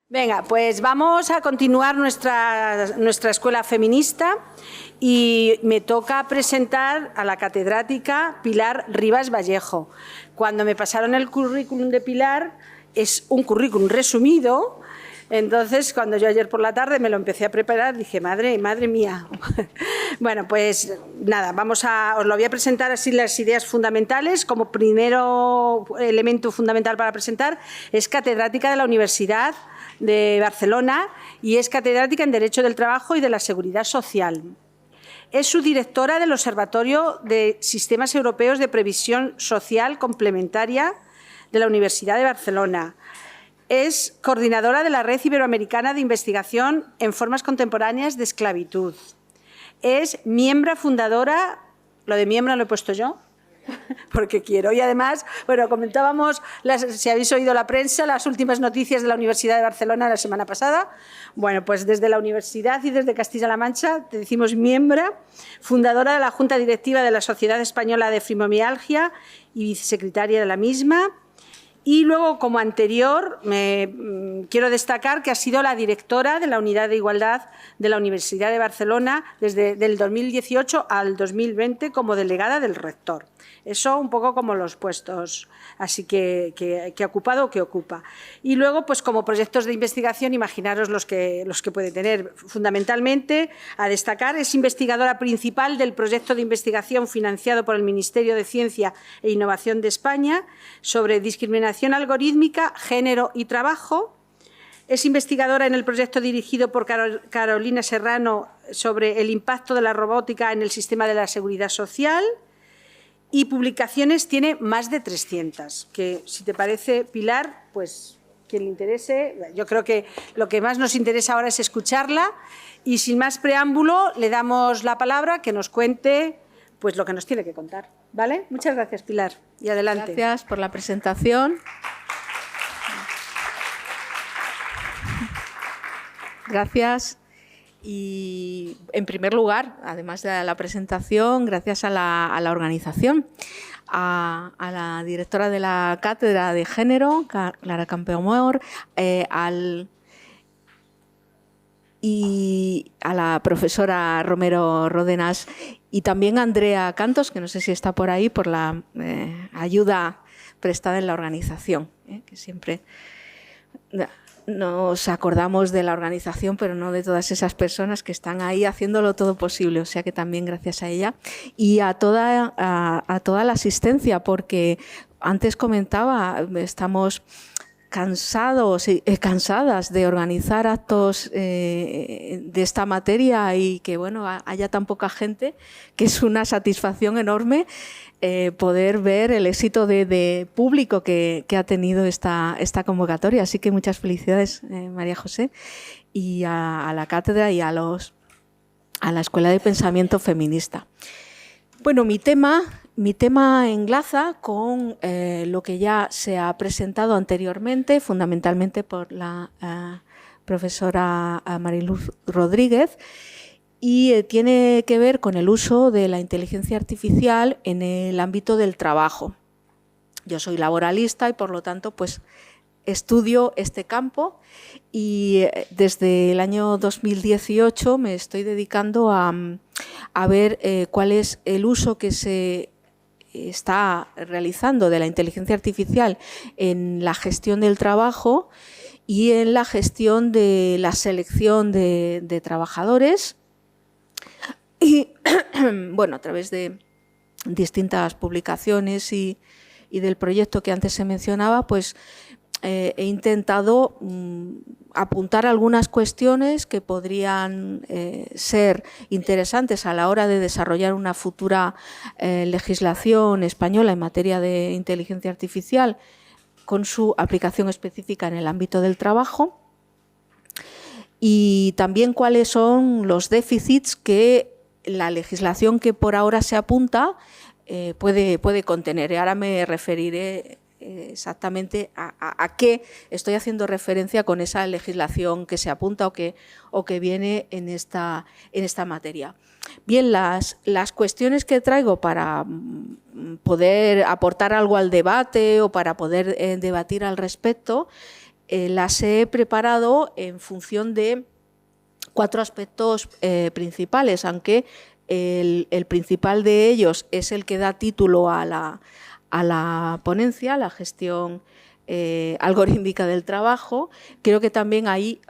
Venga, pues vamos a continuar nuestra escuela feminista y me toca presentar a la catedrática Pilar Rivas Vallejo. Cuando me pasaron el currículum de Pilar, es un currículum resumido, entonces cuando yo ayer por la tarde me lo empecé a preparar, dije, madre mía. Bueno, pues nada, os lo voy a presentar así las ideas fundamentales. Como primero elemento fundamental para presentar, es catedrática de la Universidad de Barcelona y es catedrática en Derecho del Trabajo y de la Seguridad Social. Es subdirectora del Observatorio de Sistemas Europeos de Previsión Social Complementaria de la Universidad de Barcelona. Es coordinadora de la Red Iberoamericana de Investigación en Formas Contemporáneas de Esclavitud. Es miembro fundadora, lo de miembro lo he puesto yo, porque quiero. Y además, bueno, comentábamos, si habéis oído la prensa, las últimas noticias de la Universidad de Barcelona la semana pasada. Bueno, pues desde la universidad y desde Castilla-La Mancha te decimos miembro, fundadora de la Junta Directiva de la Sociedad Española de Fibromialgia y vicesecretaria de la misma. Y luego, como anterior, quiero destacar que ha sido la directora de la Unidad de Igualdad de la Universidad de Barcelona desde el 2018 al 2020 como delegada del rector. Eso un poco como los puestos así que ha ocupado o que ocupa. Y luego, pues como proyectos de investigación, imaginaros los que puede tener. Fundamentalmente, a destacar, es investigadora principal del proyecto de investigación financiado por el Ministerio de Ciencia e Innovación de España sobre discriminación algorítmica, género y trabajo. Es investigadora en el proyecto dirigido por Carolina Serrano sobre el impacto de la robótica en el sistema de la seguridad social. Y publicaciones tiene más de 300, que si te parece, Pilar, pues quien le interese, yo creo que lo que más nos interesa ahora es escucharla y sin más preámbulo le damos la palabra que nos cuente pues lo que nos tiene que contar, ¿vale? Muchas gracias, Pilar, y adelante. Gracias por la presentación. Gracias. Y, en primer lugar, además de la presentación, gracias a la organización, a la directora de la Cátedra de Género, Clara Campoamor, y a la profesora Romero Ródenas y también a Andrea Cantos, que no sé si está por ahí, por la ayuda prestada en la organización, que siempre nos acordamos de la organización, pero no de todas esas personas que están ahí haciéndolo todo posible, o sea que también gracias a ella y a toda la asistencia, porque antes comentaba, estamos cansadas de organizar actos de esta materia y que bueno haya tan poca gente, que es una satisfacción enorme poder ver el éxito de público que ha tenido esta convocatoria. Así que muchas felicidades, María José, y a la cátedra y a la Escuela de Pensamiento Feminista. Bueno, mi tema enlaza con lo que ya se ha presentado anteriormente, fundamentalmente por la profesora Mariluz Rodríguez, y tiene que ver con el uso de la inteligencia artificial en el ámbito del trabajo. Yo soy laboralista y, por lo tanto, pues estudio este campo y desde el año 2018 me estoy dedicando a ver cuál es el uso que se está realizando de la inteligencia artificial en la gestión del trabajo y en la gestión de la selección de trabajadores. Y bueno, a través de distintas publicaciones y del proyecto que antes se mencionaba, pues he intentado apuntar algunas cuestiones que podrían ser interesantes a la hora de desarrollar una futura legislación española en materia de inteligencia artificial con su aplicación específica en el ámbito del trabajo, y también cuáles son los déficits que la legislación que por ahora se apunta puede contener. Y ahora me referiré exactamente a qué estoy haciendo referencia con esa legislación que se apunta o que viene en esta materia. Bien, las cuestiones que traigo para poder aportar algo al debate o para poder debatir al respecto las he preparado en función de 4 aspectos principales, aunque el principal de ellos es el que da título a la ponencia, la gestión algorítmica del trabajo. Creo que también hay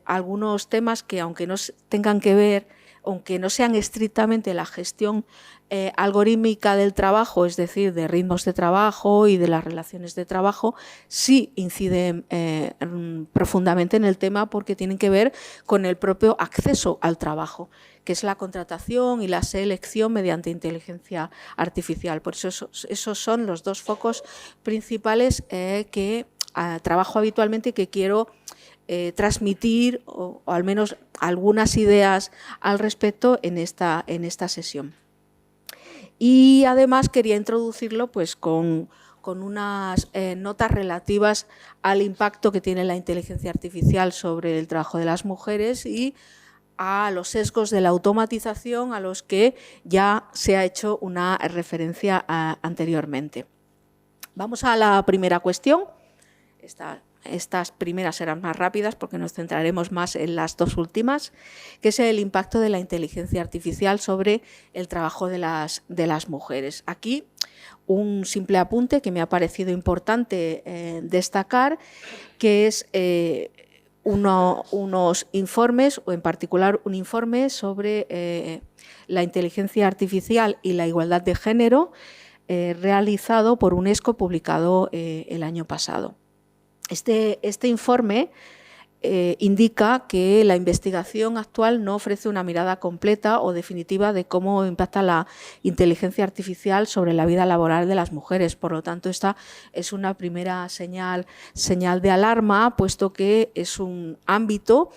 algunos temas que, aunque no tengan que ver, aunque no sean estrictamente la gestión algorítmica del trabajo, es decir, de ritmos de trabajo y de las relaciones de trabajo, sí inciden profundamente en el tema, porque tienen que ver con el propio acceso al trabajo, que es la contratación y la selección mediante inteligencia artificial. Por eso esos son los 2 focos principales que trabajo habitualmente y que quiero transmitir, o al menos algunas ideas al respecto en esta sesión. Y además quería introducirlo pues con unas notas relativas al impacto que tiene la inteligencia artificial sobre el trabajo de las mujeres y a los sesgos de la automatización a los que ya se ha hecho una referencia anteriormente. Vamos a la primera cuestión. Estas primeras serán más rápidas porque nos centraremos más en las 2 últimas, que es el impacto de la inteligencia artificial sobre el trabajo de las mujeres. Aquí un simple apunte que me ha parecido importante destacar, que es unos informes, o en particular un informe sobre la inteligencia artificial y la igualdad de género, realizado por UNESCO, publicado el año pasado. Este informe indica que la investigación actual no ofrece una mirada completa o definitiva de cómo impacta la inteligencia artificial sobre la vida laboral de las mujeres. Por lo tanto, esta es una primera señal de alarma, puesto que es un ámbito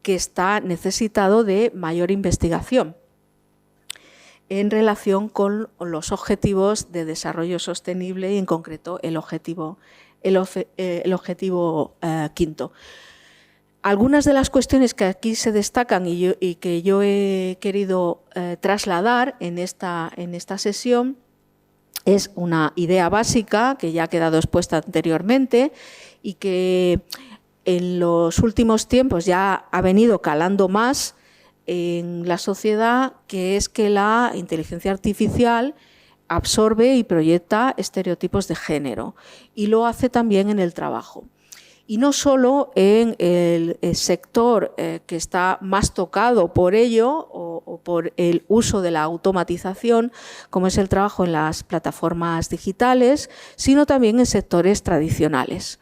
que está necesitado de mayor investigación en relación con los objetivos de desarrollo sostenible y, en concreto, el objetivo quinto. Algunas de las cuestiones que aquí se destacan y que yo he querido trasladar en esta sesión es una idea básica que ya ha quedado expuesta anteriormente y que en los últimos tiempos ya ha venido calando más en la sociedad, que es que la inteligencia artificial absorbe y proyecta estereotipos de género, y lo hace también en el trabajo. Y no solo en el sector que está más tocado por ello o por el uso de la automatización, como es el trabajo en las plataformas digitales, sino también en sectores tradicionales.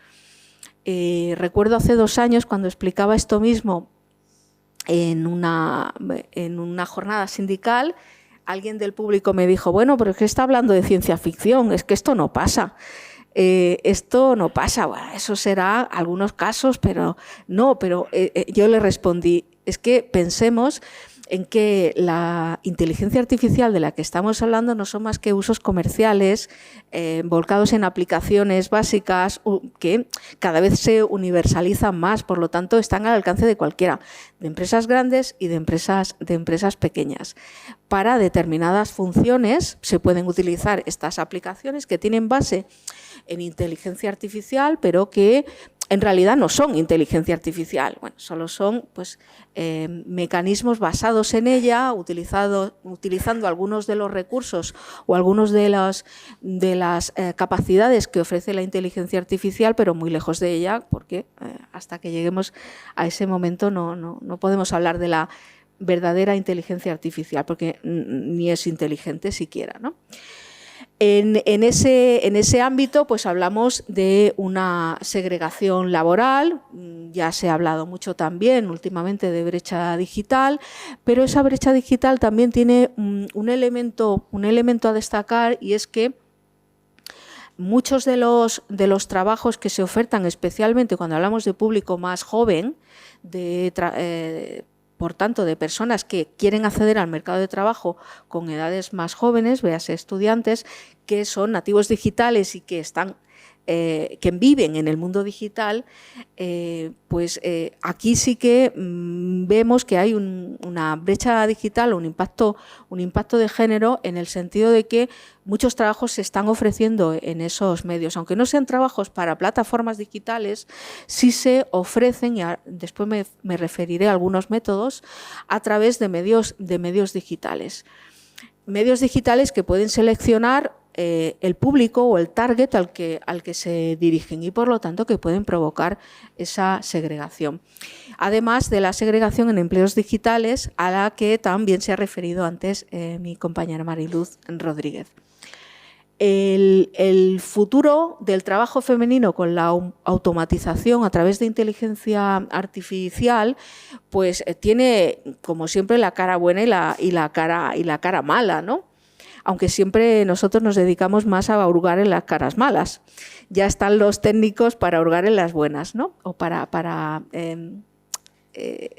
Recuerdo hace 2 años, cuando explicaba esto mismo en una jornada sindical, alguien del público me dijo: bueno, pero es que está hablando de ciencia ficción, es que esto no pasa. Bueno, eso será algunos casos, pero no, yo le respondí, es que pensemos en que la inteligencia artificial de la que estamos hablando no son más que usos comerciales volcados en aplicaciones básicas que cada vez se universalizan más, por lo tanto están al alcance de cualquiera, de empresas grandes y de empresas pequeñas. Para determinadas funciones se pueden utilizar estas aplicaciones que tienen base en inteligencia artificial, pero que en realidad no son inteligencia artificial, bueno, solo son pues, mecanismos basados en ella, utilizando algunos de los recursos o algunos de las capacidades que ofrece la inteligencia artificial, pero muy lejos de ella, porque hasta que lleguemos a ese momento no podemos hablar de la verdadera inteligencia artificial, porque ni es inteligente siquiera, ¿no? En ese ámbito pues hablamos de una segregación laboral, ya se ha hablado mucho también últimamente de brecha digital, pero esa brecha digital también tiene un elemento a destacar, y es que muchos de los trabajos que se ofertan, especialmente cuando hablamos de público más joven, por tanto, de personas que quieren acceder al mercado de trabajo con edades más jóvenes, véase estudiantes, que son nativos digitales y que están que viven en el mundo digital, pues aquí sí que vemos que hay una brecha digital, un impacto de género, en el sentido de que muchos trabajos se están ofreciendo en esos medios. Aunque no sean trabajos para plataformas digitales, sí se ofrecen, y después me referiré a algunos métodos, a través de medios digitales. Medios digitales que pueden seleccionar el público o el target al que se dirigen, y por lo tanto que pueden provocar esa segregación. Además de la segregación en empleos digitales, a la que también se ha referido antes mi compañera Mariluz Rodríguez. El futuro del trabajo femenino con la automatización a través de inteligencia artificial, pues tiene, como siempre, la cara buena y la cara mala, ¿no? Aunque siempre nosotros nos dedicamos más a hurgar en las caras malas. Ya están los técnicos para hurgar en las buenas, ¿no? O para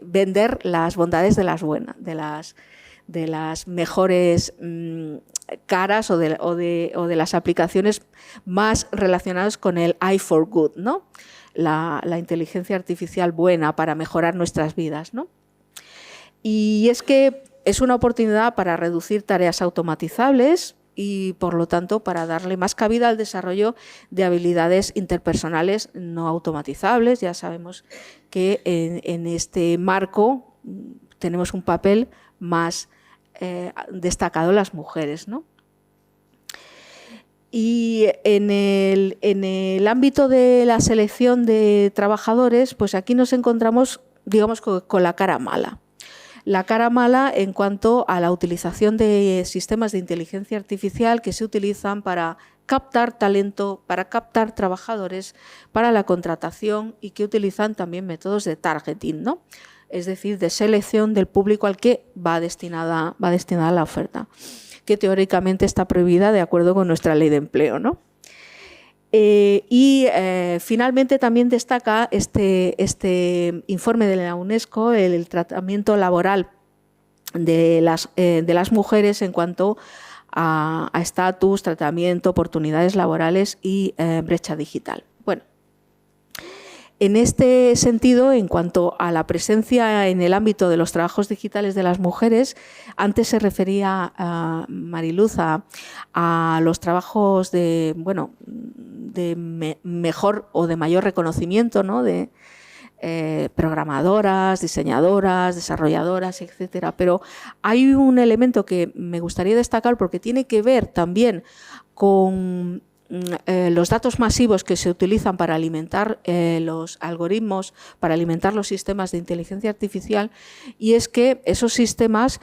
vender las bondades de las buenas, de las mejores caras o de las aplicaciones más relacionadas con el I for good, ¿no? La inteligencia artificial buena para mejorar nuestras vidas, ¿no? Y es que es una oportunidad para reducir tareas automatizables y, por lo tanto, para darle más cabida al desarrollo de habilidades interpersonales no automatizables. Ya sabemos que en este marco tenemos un papel más destacado las mujeres, ¿no? Y en el ámbito de la selección de trabajadores, pues aquí nos encontramos, digamos, con la cara mala. La cara mala en cuanto a la utilización de sistemas de inteligencia artificial que se utilizan para captar talento, para captar trabajadores para la contratación, y que utilizan también métodos de targeting, ¿no? Es decir, de selección del público al que va destinada la oferta, que teóricamente está prohibida de acuerdo con nuestra ley de empleo, ¿no? Finalmente también destaca este informe de la UNESCO el tratamiento laboral de las mujeres en cuanto a estatus, tratamiento, oportunidades laborales y brecha digital. Bueno, en este sentido, en cuanto a la presencia en el ámbito de los trabajos digitales de las mujeres, antes se refería Mariluz a los trabajos de mejor o de mayor reconocimiento, ¿no? De programadoras, diseñadoras, desarrolladoras, etcétera. Pero hay un elemento que me gustaría destacar porque tiene que ver también con los datos masivos que se utilizan para alimentar los algoritmos, para alimentar los sistemas de inteligencia artificial, y es que esos sistemas,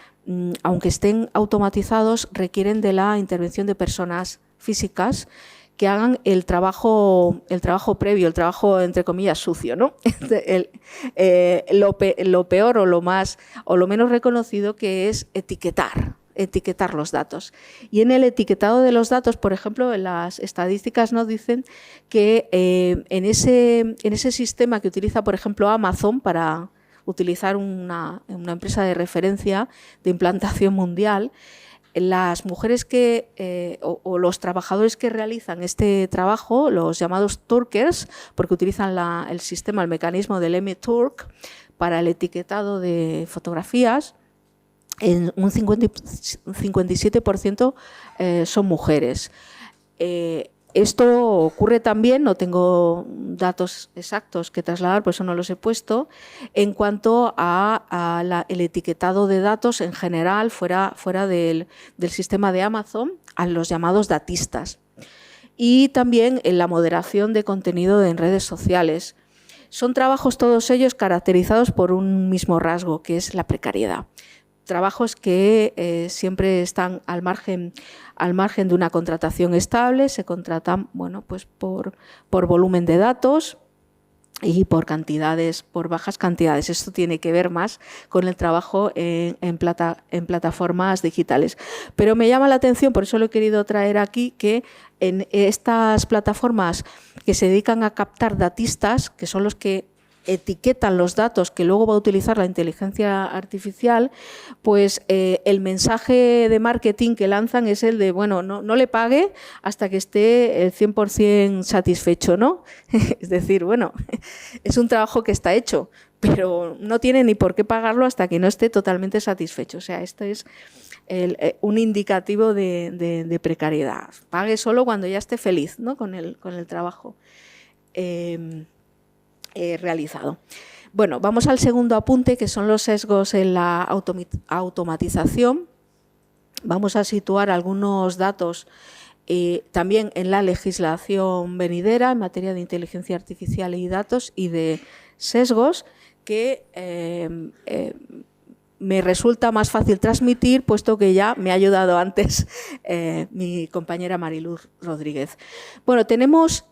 aunque estén automatizados, requieren de la intervención de personas físicas que hagan el trabajo previo, el trabajo entre comillas sucio, ¿no? Lo peor o lo menos reconocido, que es etiquetar los datos. Y en el etiquetado de los datos, por ejemplo, las estadísticas nos dicen que en ese sistema que utiliza, por ejemplo, Amazon para utilizar una empresa de referencia de implantación mundial, las mujeres o los trabajadores que realizan este trabajo, los llamados turkers, porque utilizan el mecanismo del MTurk para el etiquetado de fotografías, en un 57% son mujeres. Esto ocurre también, no tengo datos exactos que trasladar, por eso no los he puesto, en cuanto a el etiquetado de datos en general fuera del sistema de Amazon, a los llamados datistas. Y también en la moderación de contenido en redes sociales. Son trabajos todos ellos caracterizados por un mismo rasgo, que es la precariedad. Trabajos que siempre están al margen de una contratación estable, se contratan, bueno, pues por volumen de datos y por bajas cantidades. Esto tiene que ver más con el trabajo en plataformas digitales. Pero me llama la atención, por eso lo he querido traer aquí, que en estas plataformas que se dedican a captar datistas, que son los que etiquetan los datos que luego va a utilizar la inteligencia artificial, pues el mensaje de marketing que lanzan es el de, bueno, no le pague hasta que esté el 100% satisfecho, ¿no? Es decir, bueno, es un trabajo que está hecho, pero no tiene ni por qué pagarlo hasta que no esté totalmente satisfecho. O sea, esto es un indicativo de precariedad. Pague solo cuando ya esté feliz, ¿no? con el trabajo realizado. Bueno, vamos al segundo apunte, que son los sesgos en la automatización. Vamos a situar algunos datos también en la legislación venidera en materia de inteligencia artificial y datos y de sesgos que me resulta más fácil transmitir, puesto que ya me ha ayudado antes mi compañera Mariluz Rodríguez. Bueno, tenemos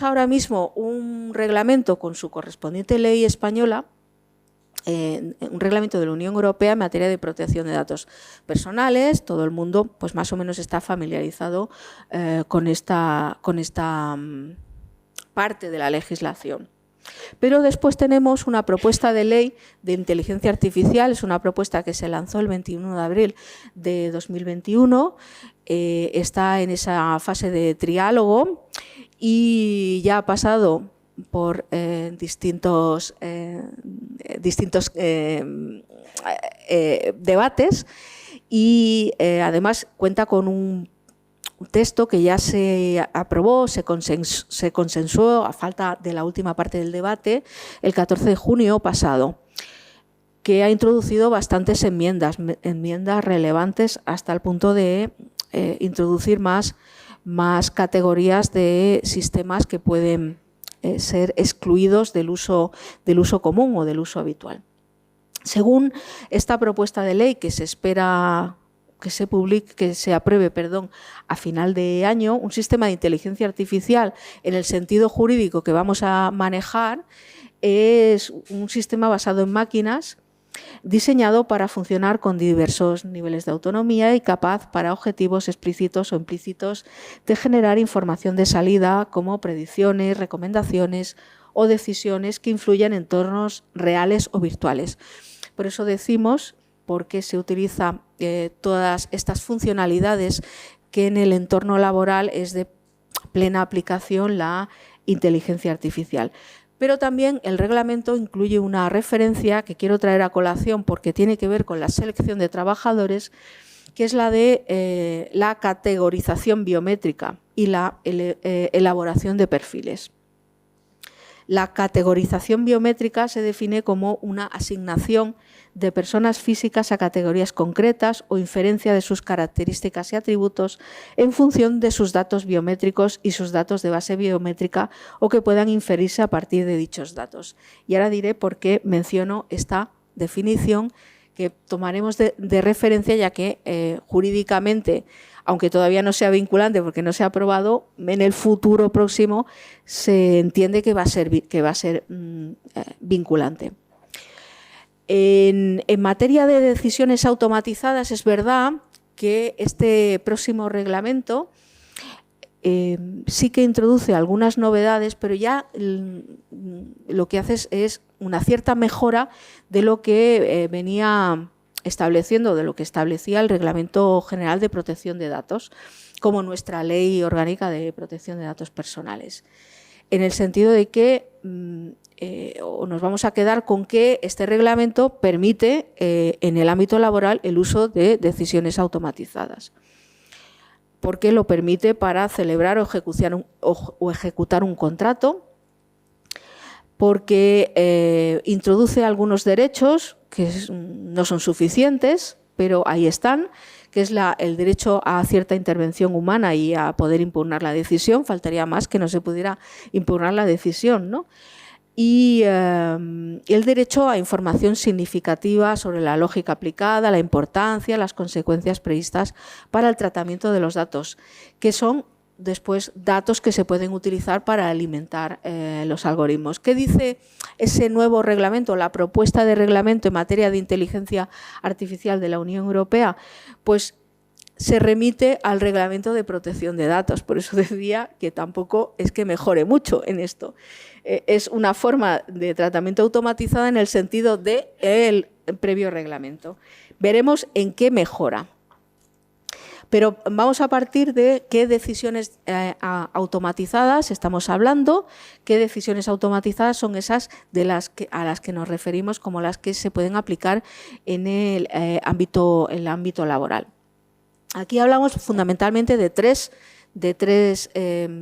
ahora mismo un reglamento con su correspondiente ley española, un reglamento de la Unión Europea en materia de protección de datos personales. Todo el mundo pues más o menos está familiarizado con esta parte de la legislación. Pero después tenemos una propuesta de ley de inteligencia artificial, es una propuesta que se lanzó el 21 de abril de 2021, está en esa fase de triálogo y ya ha pasado por distintos debates y además cuenta con un texto que ya se aprobó, se consensuó a falta de la última parte del debate el 14 de junio pasado, que ha introducido bastantes enmiendas relevantes hasta el punto de introducir más categorías de sistemas que pueden ser excluidos del uso común o del uso habitual. Según esta propuesta de ley que se espera que se apruebe a final de año, un sistema de inteligencia artificial en el sentido jurídico que vamos a manejar es un sistema basado en máquinas diseñado para funcionar con diversos niveles de autonomía y capaz para objetivos explícitos o implícitos de generar información de salida como predicciones, recomendaciones o decisiones que influyen en entornos reales o virtuales. Por eso decimos, porque se utiliza todas estas funcionalidades, que en el entorno laboral es de plena aplicación la inteligencia artificial. Pero también el reglamento incluye una referencia que quiero traer a colación porque tiene que ver con la selección de trabajadores, que es la de la categorización biométrica y la elaboración de perfiles. La categorización biométrica se define como una asignación de personas físicas a categorías concretas o inferencia de sus características y atributos en función de sus datos biométricos y sus datos de base biométrica o que puedan inferirse a partir de dichos datos. Y ahora diré por qué menciono esta definición que tomaremos de referencia, ya que jurídicamente, aunque todavía no sea vinculante porque no se ha aprobado, en el futuro próximo se entiende que va a ser vinculante. En materia de decisiones automatizadas, es verdad que este próximo reglamento sí que introduce algunas novedades, pero ya lo que hace es una cierta mejora de lo que venía estableciendo, de lo que establecía el Reglamento General de Protección de Datos, como nuestra Ley Orgánica de Protección de Datos Personales. En el sentido de que nos vamos a quedar con que este reglamento permite en el ámbito laboral el uso de decisiones automatizadas, porque lo permite para celebrar o ejecutar un contrato, porque introduce algunos derechos que no son suficientes, pero ahí están, que es el derecho a cierta intervención humana y a poder impugnar la decisión. Faltaría más que no se pudiera impugnar la decisión, ¿no? Y el derecho a información significativa sobre la lógica aplicada, la importancia, las consecuencias previstas para el tratamiento de los datos, que son después datos que se pueden utilizar para alimentar los algoritmos. ¿Qué dice ese nuevo reglamento, la propuesta de reglamento en materia de inteligencia artificial de la Unión Europea? Pues se remite al Reglamento de Protección de Datos. Por eso decía que tampoco es que mejore mucho en esto. Es una forma de tratamiento automatizada en el sentido del previo reglamento. Veremos en qué mejora. Pero vamos a partir de qué decisiones automatizadas estamos hablando, qué decisiones automatizadas son esas a las que nos referimos como las que se pueden aplicar en el ámbito laboral. Aquí hablamos fundamentalmente de tres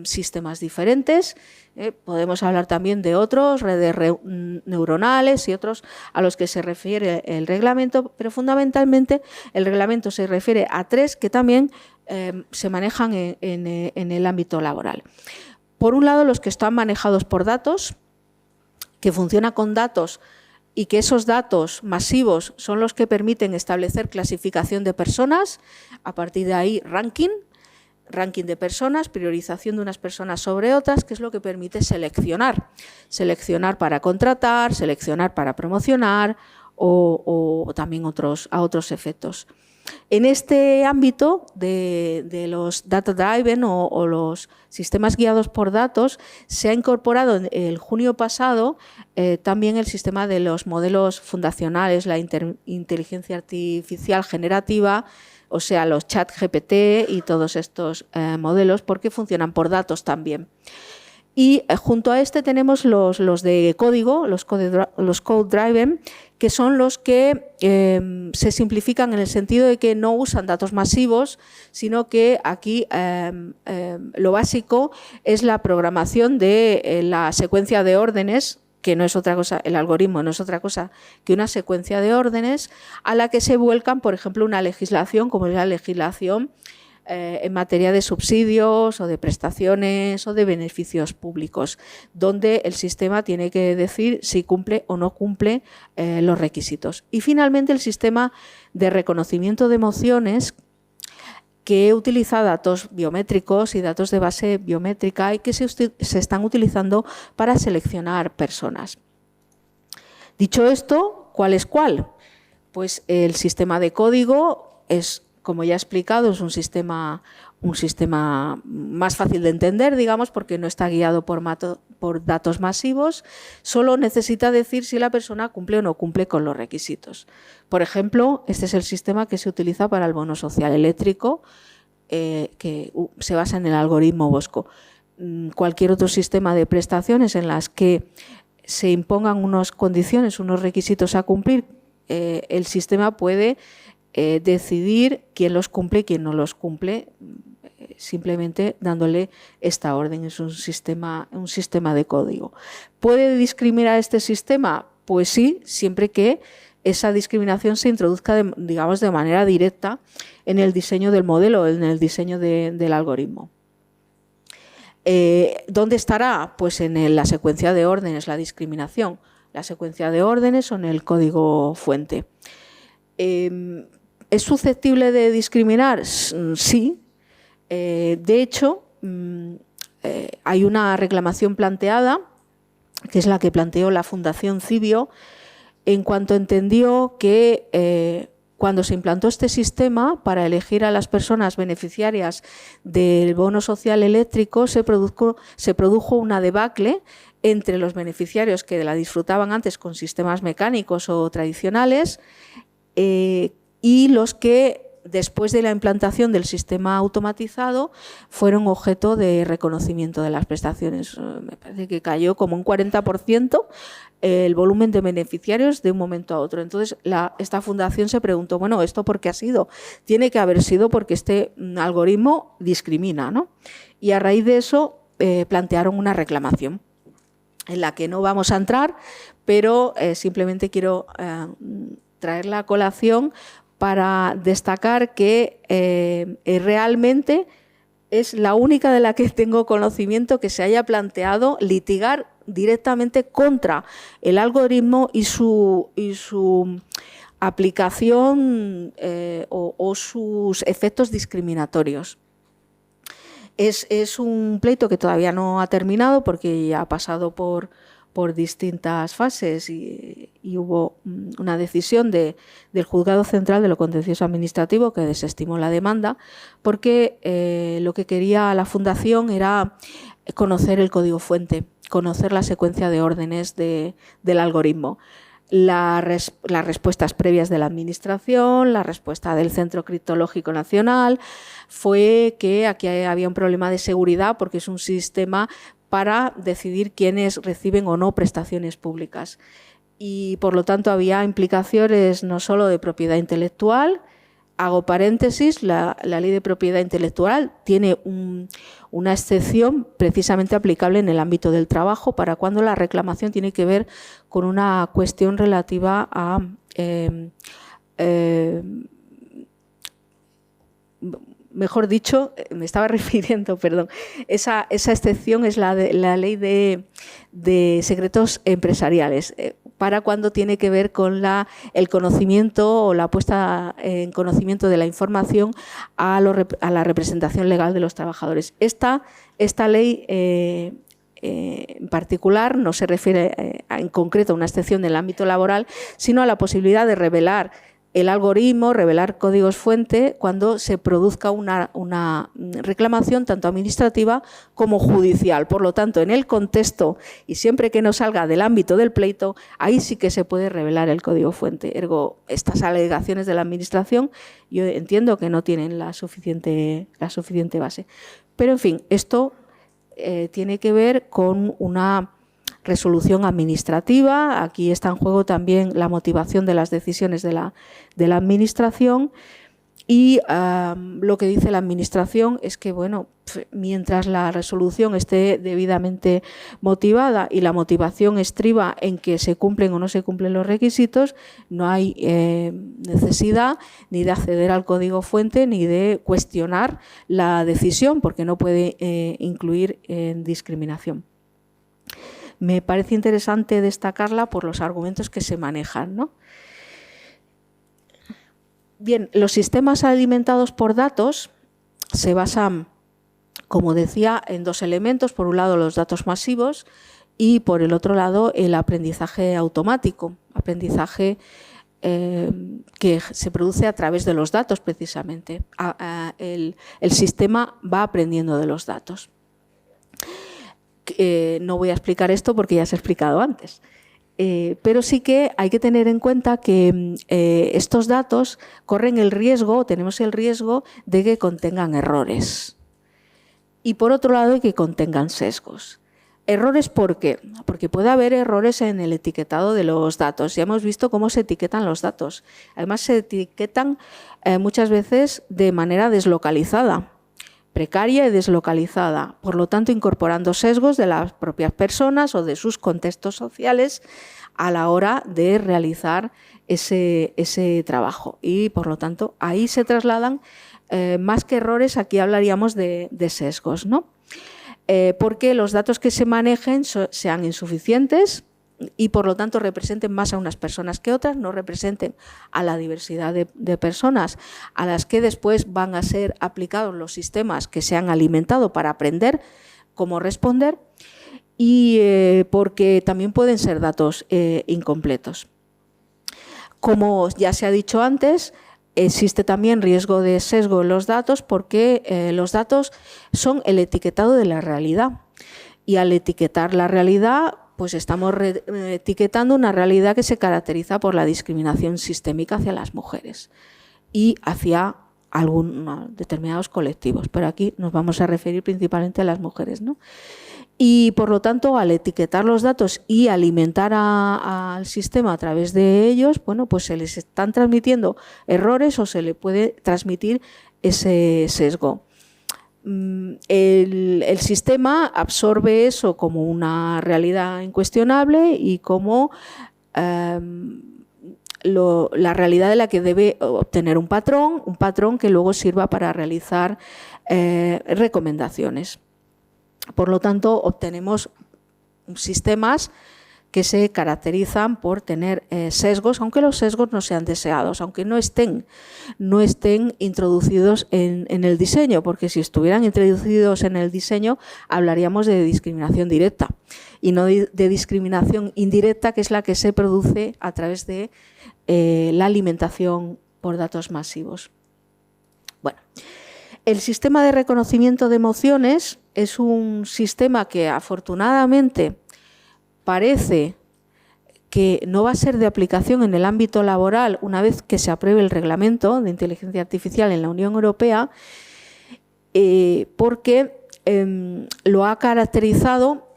sistemas diferentes. Podemos hablar también de otros, redes neuronales y otros a los que se refiere el reglamento, pero fundamentalmente el reglamento se refiere a tres que también se manejan en el ámbito laboral. Por un lado, los que están manejados por datos, que funcionan con datos y que esos datos masivos son los que permiten establecer clasificación de personas, a partir de ahí ranking de personas, priorización de unas personas sobre otras, que es lo que permite seleccionar para contratar, seleccionar para promocionar o también a otros efectos. En este ámbito de los data-driven o los sistemas guiados por datos, se ha incorporado en el junio pasado también el sistema de los modelos fundacionales, la inteligencia artificial generativa, o sea, los ChatGPT y todos estos modelos, porque funcionan por datos también. Y junto a este tenemos los de código, los code-driven, que son los que se simplifican en el sentido de que no usan datos masivos, sino que aquí lo básico es la programación de la secuencia de órdenes, que no es otra cosa, el algoritmo no es otra cosa que una secuencia de órdenes a la que se vuelcan, por ejemplo, una legislación como es la legislación en materia de subsidios o de prestaciones o de beneficios públicos, donde el sistema tiene que decir si cumple o no cumple los requisitos. Y finalmente el sistema de reconocimiento de emociones, que utiliza datos biométricos y datos de base biométrica y que se están utilizando para seleccionar personas. Dicho esto, ¿cuál es cuál? Pues el sistema de código es, como ya he explicado, es un sistema más fácil de entender, digamos, porque no está guiado por datos masivos, solo necesita decir si la persona cumple o no cumple con los requisitos. Por ejemplo, este es el sistema que se utiliza para el bono social eléctrico, que se basa en el algoritmo Bosco. Cualquier otro sistema de prestaciones en las que se impongan unas condiciones, unos requisitos a cumplir, el sistema puede decidir quién los cumple y quién no los cumple, simplemente dándole esta orden. Es un sistema de código. ¿Puede discriminar este sistema? Pues sí, siempre que esa discriminación se introduzca, digamos, de manera directa en el diseño del modelo, en el diseño del algoritmo. ¿Dónde estará? Pues en la secuencia de órdenes, la discriminación. La secuencia de órdenes o en el código fuente. ¿Es susceptible de discriminar? Sí. De hecho, hay una reclamación planteada, que es la que planteó la Fundación Cibio, en cuanto entendió que cuando se implantó este sistema para elegir a las personas beneficiarias del bono social eléctrico, se produjo una debacle entre los beneficiarios que la disfrutaban antes con sistemas mecánicos o tradicionales y los que, después de la implantación del sistema automatizado, fueron objeto de reconocimiento de las prestaciones. Me parece que cayó como un 40% el volumen de beneficiarios de un momento a otro. Entonces, esta fundación se preguntó, bueno, ¿esto por qué ha sido? Tiene que haber sido porque este algoritmo discrimina, ¿no? Y a raíz de eso plantearon una reclamación en la que no vamos a entrar, pero simplemente quiero traerla a colación para destacar que realmente es la única de la que tengo conocimiento que se haya planteado litigar directamente contra el algoritmo y su aplicación o sus efectos discriminatorios. Es un pleito que todavía no ha terminado porque ya ha pasado por por distintas fases y hubo una decisión del Juzgado Central de lo Contencioso Administrativo que desestimó la demanda porque lo que quería la Fundación era conocer el código fuente, conocer la secuencia de órdenes del algoritmo. Las respuestas previas de la Administración, la respuesta del Centro Criptológico Nacional, fue que aquí había un problema de seguridad porque es un sistema para decidir quiénes reciben o no prestaciones públicas. Y por lo tanto había implicaciones no solo de propiedad intelectual. Hago paréntesis, la ley de propiedad intelectual tiene una excepción precisamente aplicable en el ámbito del trabajo para cuando la reclamación tiene que ver con una cuestión relativa a mejor dicho, me estaba refiriendo, perdón, esa excepción es la ley de secretos empresariales, para cuando tiene que ver con el conocimiento o la puesta en conocimiento de la información a la representación legal de los trabajadores. Esta ley en particular no se refiere en concreto a una excepción del ámbito laboral, sino a la posibilidad de revelar el algoritmo, revelar códigos fuente cuando se produzca una reclamación tanto administrativa como judicial. Por lo tanto, en el contexto y siempre que no salga del ámbito del pleito, ahí sí que se puede revelar el código fuente. Ergo, estas alegaciones de la Administración yo entiendo que no tienen la suficiente base. Pero, en fin, esto tiene que ver con una resolución administrativa. Aquí está en juego también la motivación de las decisiones de la Administración y lo que dice la Administración es que, bueno, mientras la resolución esté debidamente motivada y la motivación estriba en que se cumplen o no se cumplen los requisitos, no hay necesidad ni de acceder al código fuente ni de cuestionar la decisión porque no puede incluir discriminación. Me parece interesante destacarla por los argumentos que se manejan, ¿no? Bien, los sistemas alimentados por datos se basan, como decía, en dos elementos. Por un lado, los datos masivos y, por el otro lado, el aprendizaje automático, aprendizaje que se produce a través de los datos, precisamente. El sistema va aprendiendo de los datos. No voy a explicar esto porque ya se ha explicado antes, pero sí que hay que tener en cuenta que estos datos corren el riesgo, tenemos el riesgo de que contengan errores y por otro lado que contengan sesgos. ¿Errores por qué? Porque puede haber errores en el etiquetado de los datos. Ya hemos visto cómo se etiquetan los datos. Además se etiquetan muchas veces de manera deslocalizada, precaria y deslocalizada, por lo tanto incorporando sesgos de las propias personas o de sus contextos sociales a la hora de realizar ese trabajo y por lo tanto ahí se trasladan más que errores, aquí hablaríamos de sesgos, ¿no? Porque los datos que se manejen sean insuficientes y por lo tanto representen más a unas personas que otras, no representen a la diversidad de personas a las que después van a ser aplicados los sistemas que se han alimentado para aprender cómo responder y porque también pueden ser datos incompletos. Como ya se ha dicho antes, existe también riesgo de sesgo en los datos porque los datos son el etiquetado de la realidad y al etiquetar la realidad pues estamos etiquetando una realidad que se caracteriza por la discriminación sistémica hacia las mujeres y hacia determinados colectivos, pero aquí nos vamos a referir principalmente a las mujeres, ¿no? Y por lo tanto, al etiquetar los datos y alimentar al sistema a través de ellos, bueno, pues se les están transmitiendo errores o se le puede transmitir ese sesgo. El sistema absorbe eso como una realidad incuestionable y como la realidad de la que debe obtener un patrón que luego sirva para realizar recomendaciones. Por lo tanto, obtenemos sistemas que se caracterizan por tener sesgos, aunque los sesgos no sean deseados, aunque no estén introducidos en el diseño, porque si estuvieran introducidos en el diseño hablaríamos de discriminación directa y no de discriminación indirecta, que es la que se produce a través de la alimentación por datos masivos. Bueno, el sistema de reconocimiento de emociones es un sistema que afortunadamente parece que no va a ser de aplicación en el ámbito laboral una vez que se apruebe el reglamento de inteligencia artificial en la Unión Europea, porque lo ha caracterizado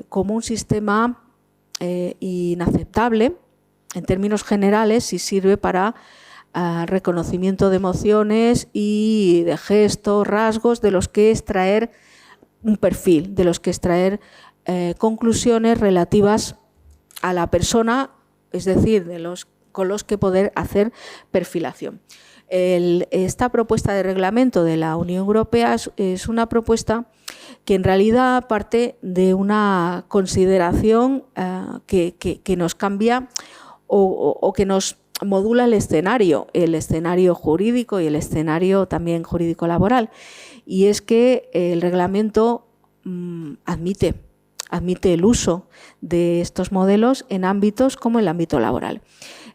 como un sistema inaceptable en términos generales y sirve para reconocimiento de emociones y de gestos, rasgos, de los que extraer un perfil, de los que extraer conclusiones relativas a la persona, es decir, con los que poder hacer perfilación. Esta propuesta de reglamento de la Unión Europea es una propuesta que en realidad parte de una consideración que nos cambia o que nos modula el escenario jurídico y el escenario también jurídico-laboral. Y es que el reglamento admite el uso de estos modelos en ámbitos como el ámbito laboral.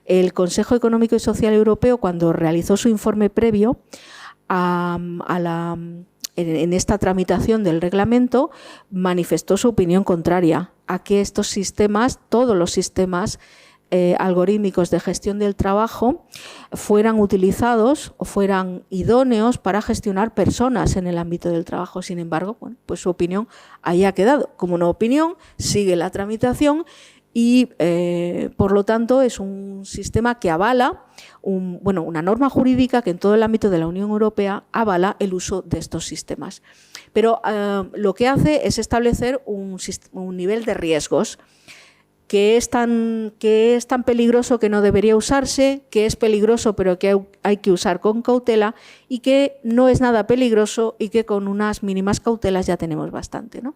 El Consejo Económico y Social Europeo, cuando realizó su informe previo en esta tramitación del reglamento, manifestó su opinión contraria a que estos sistemas, todos los sistemas algorítmicos de gestión del trabajo, fueran utilizados o fueran idóneos para gestionar personas en el ámbito del trabajo. Sin embargo, bueno, pues su opinión ahí ha quedado. Como una opinión, sigue la tramitación y, por lo tanto, es un sistema que avala, una norma jurídica que en todo el ámbito de la Unión Europea avala el uso de estos sistemas. Pero lo que hace es establecer un nivel de riesgos, que es tan peligroso que no debería usarse, que es peligroso pero que hay que usar con cautela, y que no es nada peligroso y que con unas mínimas cautelas ya tenemos bastante, ¿no?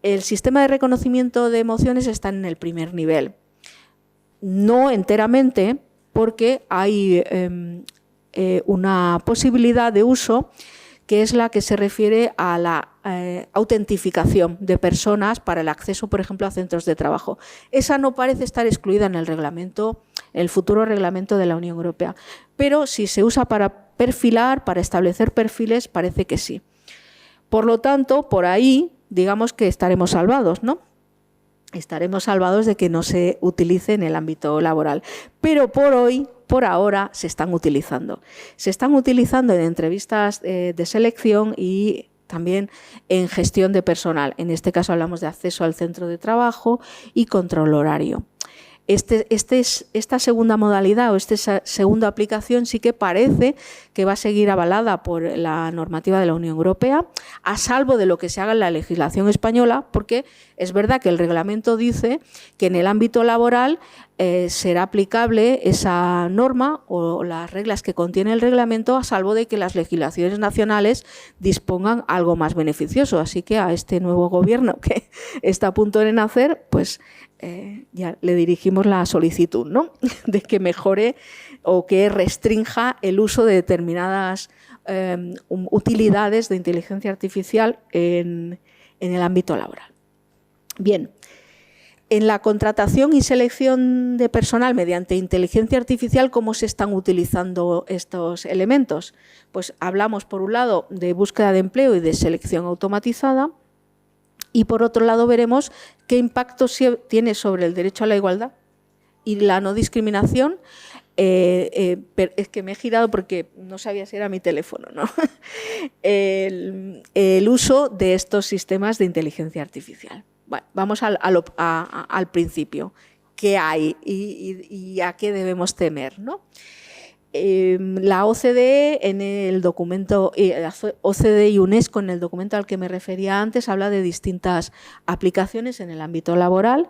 El sistema de reconocimiento de emociones está en el primer nivel. No enteramente, porque hay una posibilidad de uso que es la que se refiere a la autentificación de personas para el acceso, por ejemplo, a centros de trabajo. Esa no parece estar excluida en el reglamento, el futuro reglamento de la Unión Europea, pero si se usa para perfilar, para establecer perfiles, parece que sí. Por lo tanto, por ahí, digamos que estaremos salvados, ¿no? Estaremos salvados de que no se utilice en el ámbito laboral. Pero por ahora, se están utilizando. Se están utilizando en entrevistas de selección y también en gestión de personal. En este caso hablamos de acceso al centro de trabajo y control horario. Esta segunda modalidad o esta segunda aplicación sí que parece que va a seguir avalada por la normativa de la Unión Europea, a salvo de lo que se haga en la legislación española, porque es verdad que el reglamento dice que en el ámbito laboral será aplicable esa norma o las reglas que contiene el reglamento, a salvo de que las legislaciones nacionales dispongan algo más beneficioso. Así que a este nuevo gobierno que está a punto de nacer, pues ya le dirigimos la solicitud, ¿no? De que mejore o que restrinja el uso de determinadas utilidades de inteligencia artificial en el ámbito laboral. Bien, en la contratación y selección de personal mediante inteligencia artificial, ¿cómo se están utilizando estos elementos? Pues hablamos, por un lado, de búsqueda de empleo y de selección automatizada, y por otro lado veremos qué impacto tiene sobre el derecho a la igualdad y la no discriminación. Es que me he girado porque no sabía si era mi teléfono, ¿no? El uso de estos sistemas de inteligencia artificial. Bueno, vamos al principio. ¿Qué hay y a qué debemos temer, ¿no? La OCDE en el documento, OCDE y UNESCO en el documento al que me refería antes, habla de distintas aplicaciones en el ámbito laboral,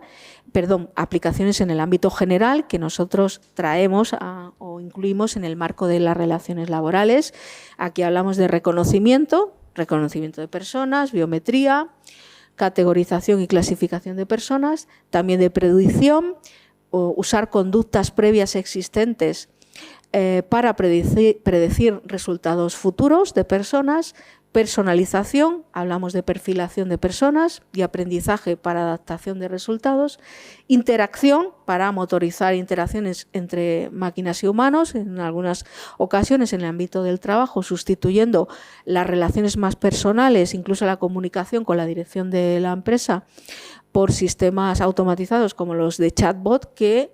aplicaciones en el ámbito general que nosotros traemos o incluimos en el marco de las relaciones laborales. Aquí hablamos de reconocimiento de personas, biometría, categorización y clasificación de personas, también de predicción, usar conductas previas existentes para predecir resultados futuros de personas, personalización, hablamos de perfilación de personas y aprendizaje para adaptación de resultados, interacción para motorizar interacciones entre máquinas y humanos, en algunas ocasiones en el ámbito del trabajo, sustituyendo las relaciones más personales, incluso la comunicación con la dirección de la empresa, por sistemas automatizados como los de chatbot que,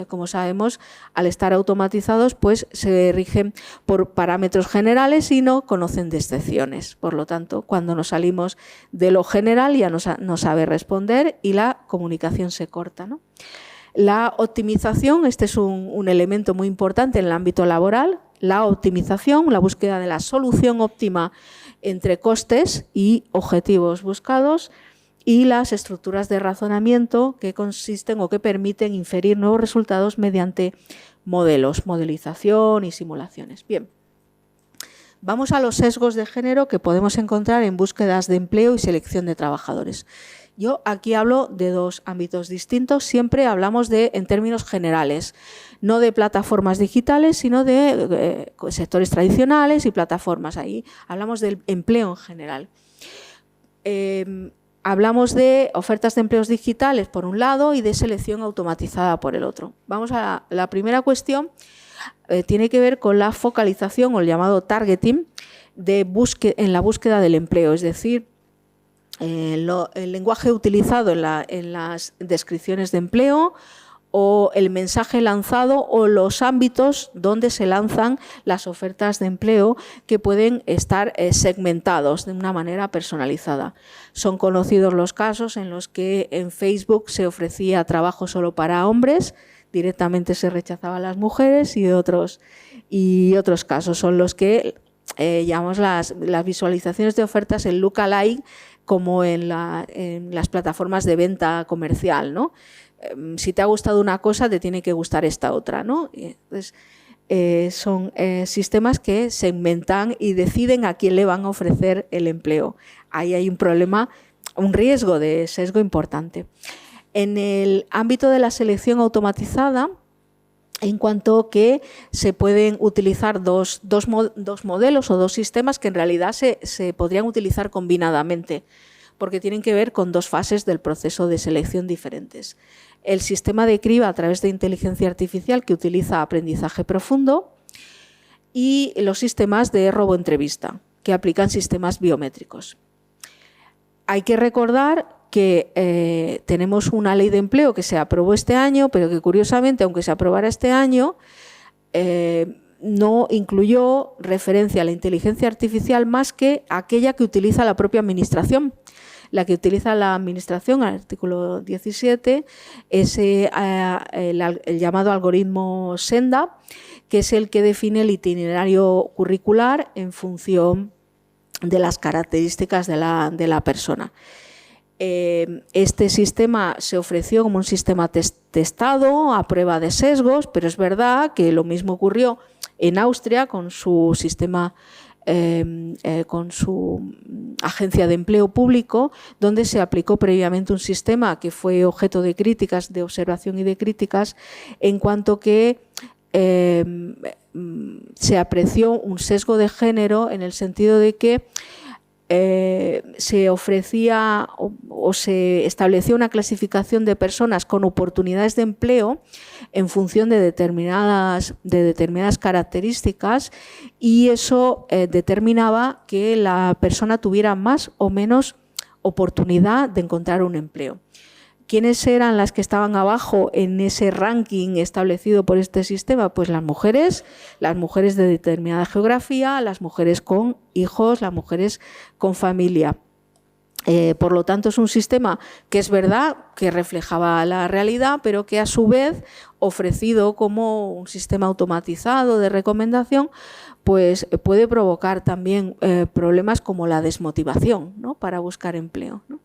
como sabemos, al estar automatizados, pues se rigen por parámetros generales y no conocen de excepciones. Por lo tanto, cuando nos salimos de lo general ya no sabe responder y la comunicación se corta, ¿no? La optimización, este es un elemento muy importante en el ámbito laboral. La optimización, la búsqueda de la solución óptima entre costes y objetivos buscados, y las estructuras de razonamiento que consisten o que permiten inferir nuevos resultados mediante modelos, modelización y simulaciones. Bien, vamos a los sesgos de género que podemos encontrar en búsquedas de empleo y selección de trabajadores. Yo aquí hablo de dos ámbitos distintos, siempre hablamos en términos generales, no de plataformas digitales, sino de sectores tradicionales y plataformas. Ahí hablamos del empleo en general. Hablamos de ofertas de empleos digitales por un lado y de selección automatizada por el otro. Vamos a la primera cuestión, tiene que ver con la focalización o el llamado targeting en la búsqueda del empleo, es decir, el lenguaje utilizado en las descripciones de empleo o el mensaje lanzado o los ámbitos donde se lanzan las ofertas de empleo que pueden estar segmentados de una manera personalizada. Son conocidos los casos en los que en Facebook se ofrecía trabajo solo para hombres, directamente se rechazaba a las mujeres y otros casos son los que llamamos las visualizaciones de ofertas en lookalike, como en las plataformas de venta comercial, ¿no? Si te ha gustado una cosa, te tiene que gustar esta otra, ¿no? Entonces, son sistemas que segmentan y deciden a quién le van a ofrecer el empleo. Ahí hay un problema, un riesgo de sesgo importante. En el ámbito de la selección automatizada, en cuanto que se pueden utilizar dos modelos o dos sistemas que en realidad se podrían utilizar combinadamente, porque tienen que ver con dos fases del proceso de selección diferentes. El sistema de criba a través de inteligencia artificial que utiliza aprendizaje profundo y los sistemas de roboentrevista que aplican sistemas biométricos. Hay que recordar que tenemos una ley de empleo que se aprobó este año, pero que curiosamente, aunque se aprobara este año, no incluyó referencia a la inteligencia artificial más que aquella que utiliza la propia administración. La que utiliza la administración, el artículo 17, es el llamado algoritmo Senda, que es el que define el itinerario curricular en función de las características de la persona. Este sistema se ofreció como un sistema testado a prueba de sesgos, pero es verdad que lo mismo ocurrió en Austria con su sistema, con su agencia de empleo público, donde se aplicó previamente un sistema que fue objeto de críticas, de observación y de críticas, en cuanto que se apreció un sesgo de género en el sentido de que se ofrecía o se estableció una clasificación de personas con oportunidades de empleo en función de determinadas características, y eso determinaba que la persona tuviera más o menos oportunidad de encontrar un empleo. ¿Quiénes eran las que estaban abajo en ese ranking establecido por este sistema? Pues las mujeres de determinada geografía, las mujeres con hijos, las mujeres con familia. Por lo tanto, es un sistema que es verdad que reflejaba la realidad, pero que a su vez, ofrecido como un sistema automatizado de recomendación, pues puede provocar también problemas como la desmotivación, ¿no?, para buscar empleo, ¿no?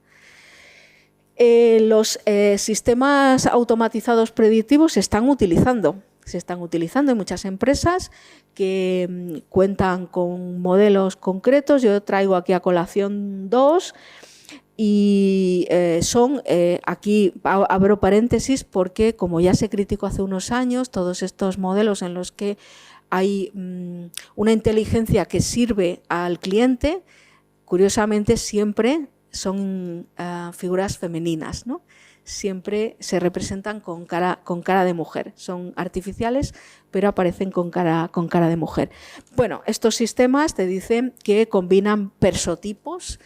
Los sistemas automatizados predictivos se están utilizando en muchas empresas que cuentan con modelos concretos. Yo traigo aquí a colación dos y aquí abro paréntesis porque, como ya se criticó hace unos años, todos estos modelos en los que hay una inteligencia que sirve al cliente curiosamente siempre son figuras femeninas, ¿no? Siempre se representan con cara de mujer. Son artificiales, pero aparecen con cara de mujer. Bueno, estos sistemas te dicen que combinan persotipos,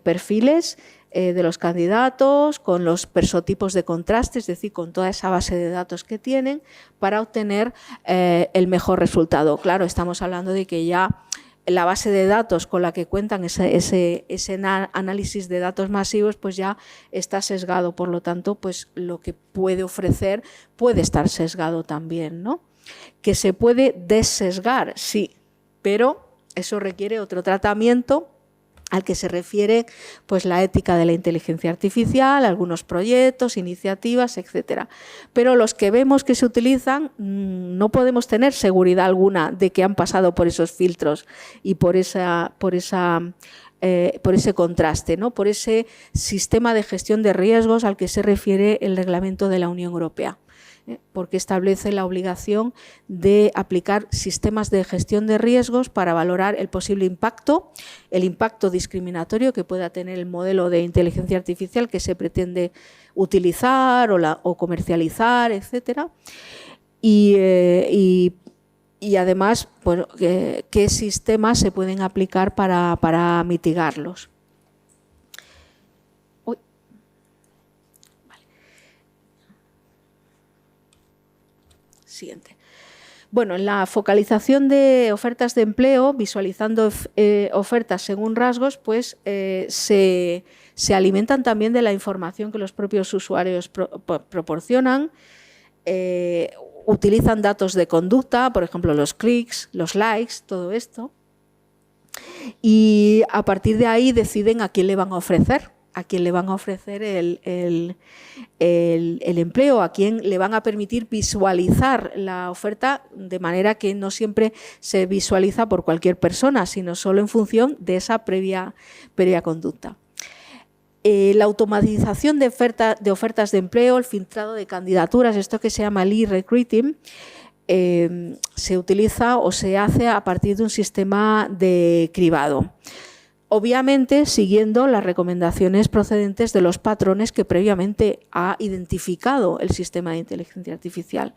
perfiles de los candidatos con los persotipos de contraste, es decir, con toda esa base de datos que tienen para obtener el mejor resultado. Claro, estamos hablando de que ya la base de datos con la que cuentan ese análisis de datos masivos pues ya está sesgado, por lo tanto pues lo que puede ofrecer puede estar sesgado también, ¿no? Que se puede dessesgar, sí, pero eso requiere otro tratamiento al que se refiere pues la ética de la inteligencia artificial, algunos proyectos, iniciativas, etcétera. Pero los que vemos que se utilizan no podemos tener seguridad alguna de que han pasado por esos filtros y por ese contraste, ¿no? Por ese sistema de gestión de riesgos al que se refiere el reglamento de la Unión Europea, porque establece la obligación de aplicar sistemas de gestión de riesgos para valorar el posible impacto, el impacto discriminatorio que pueda tener el modelo de inteligencia artificial que se pretende utilizar o comercializar, etcétera. Y además, pues, qué sistemas se pueden aplicar para mitigarlos. Siguiente. Bueno, en la focalización de ofertas de empleo, visualizando ofertas según rasgos, pues se alimentan también de la información que los propios usuarios proporcionan, utilizan datos de conducta, por ejemplo, los clics, los likes, todo esto, y a partir de ahí deciden a quién le van a ofrecer. A quién le van a ofrecer el empleo, a quién le van a permitir visualizar la oferta, de manera que no siempre se visualiza por cualquier persona, sino solo en función de esa previa conducta. La automatización de ofertas de empleo, el filtrado de candidaturas, esto que se llama el e-recruiting, se utiliza o se hace a partir de un sistema de cribado. Obviamente siguiendo las recomendaciones procedentes de los patrones que previamente ha identificado el sistema de inteligencia artificial.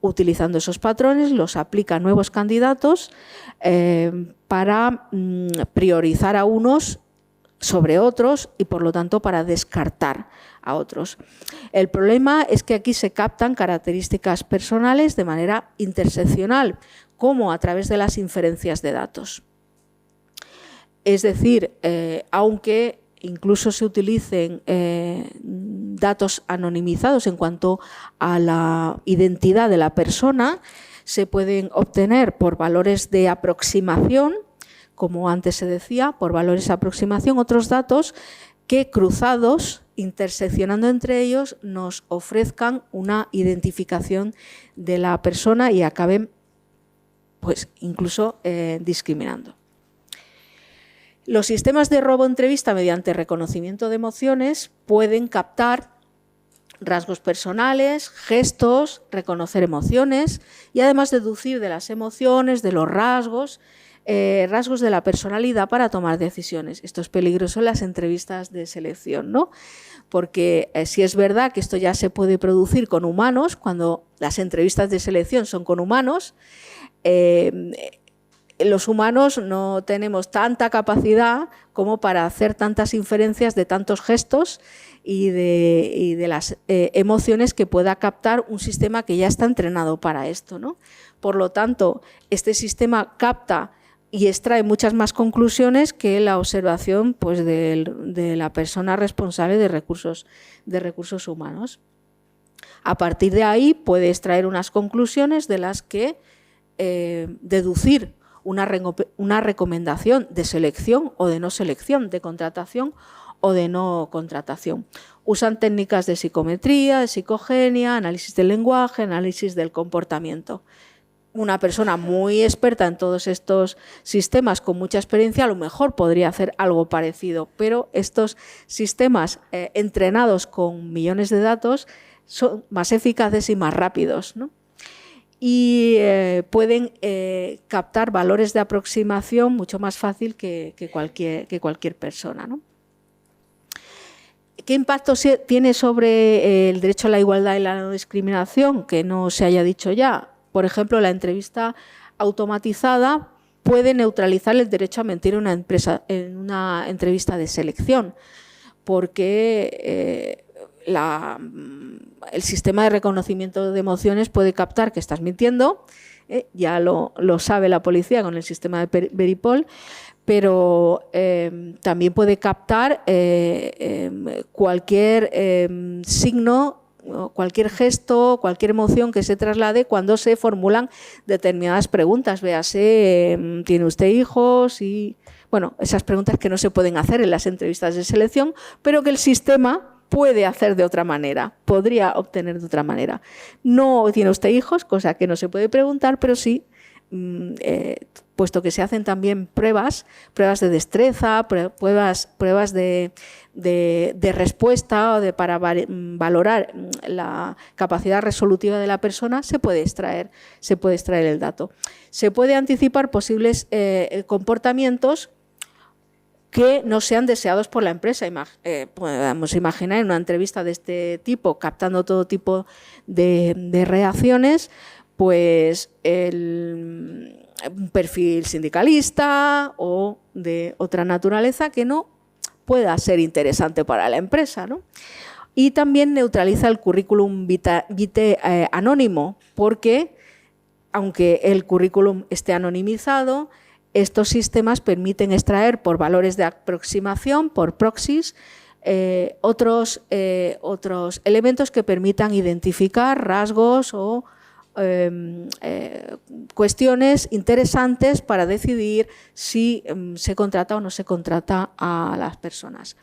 Utilizando esos patrones los aplica a nuevos candidatos para priorizar a unos sobre otros y por lo tanto para descartar a otros. El problema es que aquí se captan características personales de manera interseccional, como a través de las inferencias de datos. Es decir, aunque incluso se utilicen datos anonimizados en cuanto a la identidad de la persona, se pueden obtener por valores de aproximación, como antes se decía, por valores de aproximación, otros datos que cruzados, interseccionando entre ellos, nos ofrezcan una identificación de la persona y acaben pues, incluso discriminando. Los sistemas de roboentrevista mediante reconocimiento de emociones pueden captar rasgos personales, gestos, reconocer emociones y además deducir de las emociones, de los rasgos de la personalidad para tomar decisiones. Esto es peligroso en las entrevistas de selección, ¿no? Porque si es verdad que esto ya se puede producir con humanos, cuando las entrevistas de selección son con humanos, los humanos no tenemos tanta capacidad como para hacer tantas inferencias de tantos gestos y de las emociones que pueda captar un sistema que ya está entrenado para esto, ¿no? Por lo tanto, este sistema capta y extrae muchas más conclusiones que la observación pues, de la persona responsable de recursos humanos. A partir de ahí puede extraer unas conclusiones de las que deducir una recomendación de selección o de no selección, de contratación o de no contratación. Usan técnicas de psicometría, de psicogenia, análisis del lenguaje, análisis del comportamiento. Una persona muy experta en todos estos sistemas, con mucha experiencia, a lo mejor podría hacer algo parecido, pero estos sistemas entrenados con millones de datos son más eficaces y más rápidos, ¿no? y pueden captar valores de aproximación mucho más fácil que cualquier persona, ¿no? ¿Qué impacto tiene sobre el derecho a la igualdad y la no discriminación? Que no se haya dicho ya. Por ejemplo, la entrevista automatizada puede neutralizar el derecho a mentir en una entrevista de selección, porque el sistema de reconocimiento de emociones puede captar que estás mintiendo, ya lo sabe la policía con el sistema de Veripol, pero también puede captar cualquier signo, cualquier gesto, cualquier emoción que se traslade cuando se formulan determinadas preguntas. Véase, ¿tiene usted hijos? Y bueno, esas preguntas que no se pueden hacer en las entrevistas de selección, pero que el sistema puede hacer de otra manera, podría obtener de otra manera. No tiene usted hijos, cosa que no se puede preguntar, pero sí, puesto que se hacen también pruebas de destreza, pruebas de respuesta o para valorar la capacidad resolutiva de la persona, se puede extraer el dato. Se puede anticipar posibles comportamientos que no sean deseados por la empresa. Podemos imaginar en una entrevista de este tipo, captando todo tipo de reacciones, pues un perfil sindicalista o de otra naturaleza que no pueda ser interesante para la empresa, ¿no? Y también neutraliza el currículum vitae anónimo, porque aunque el currículum esté anonimizado, estos sistemas permiten extraer por valores de aproximación, por proxies, otros elementos que permitan identificar rasgos o cuestiones interesantes para decidir si se contrata o no se contrata a las personas.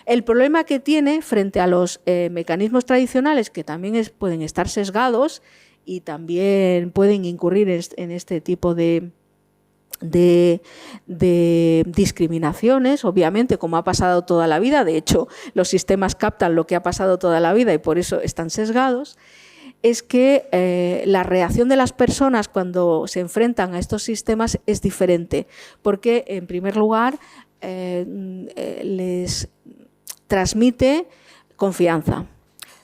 El problema que tiene frente a los mecanismos tradicionales, que también pueden estar sesgados y también pueden incurrir en este tipo de discriminaciones, obviamente, como ha pasado toda la vida. De hecho, los sistemas captan lo que ha pasado toda la vida y por eso están sesgados. Es que la reacción de las personas cuando se enfrentan a estos sistemas es diferente, porque, en primer lugar, les transmite confianza.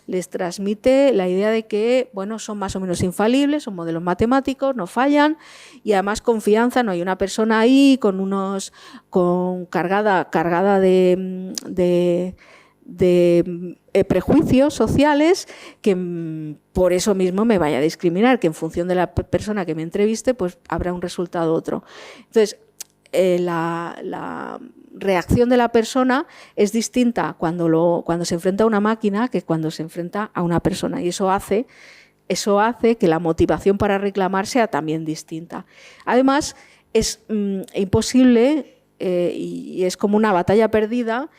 Les transmite la idea de que, bueno, son más o menos infalibles, son modelos matemáticos, no fallan, y además confianza, no hay una persona ahí cargada de prejuicios sociales que por eso mismo me vaya a discriminar, que en función de la persona que me entreviste, pues habrá un resultado otro. Entonces, la reacción de la persona es distinta cuando se enfrenta a una máquina que cuando se enfrenta a una persona, y eso hace que la motivación para reclamar sea también distinta. Además, es imposible y es como una batalla perdida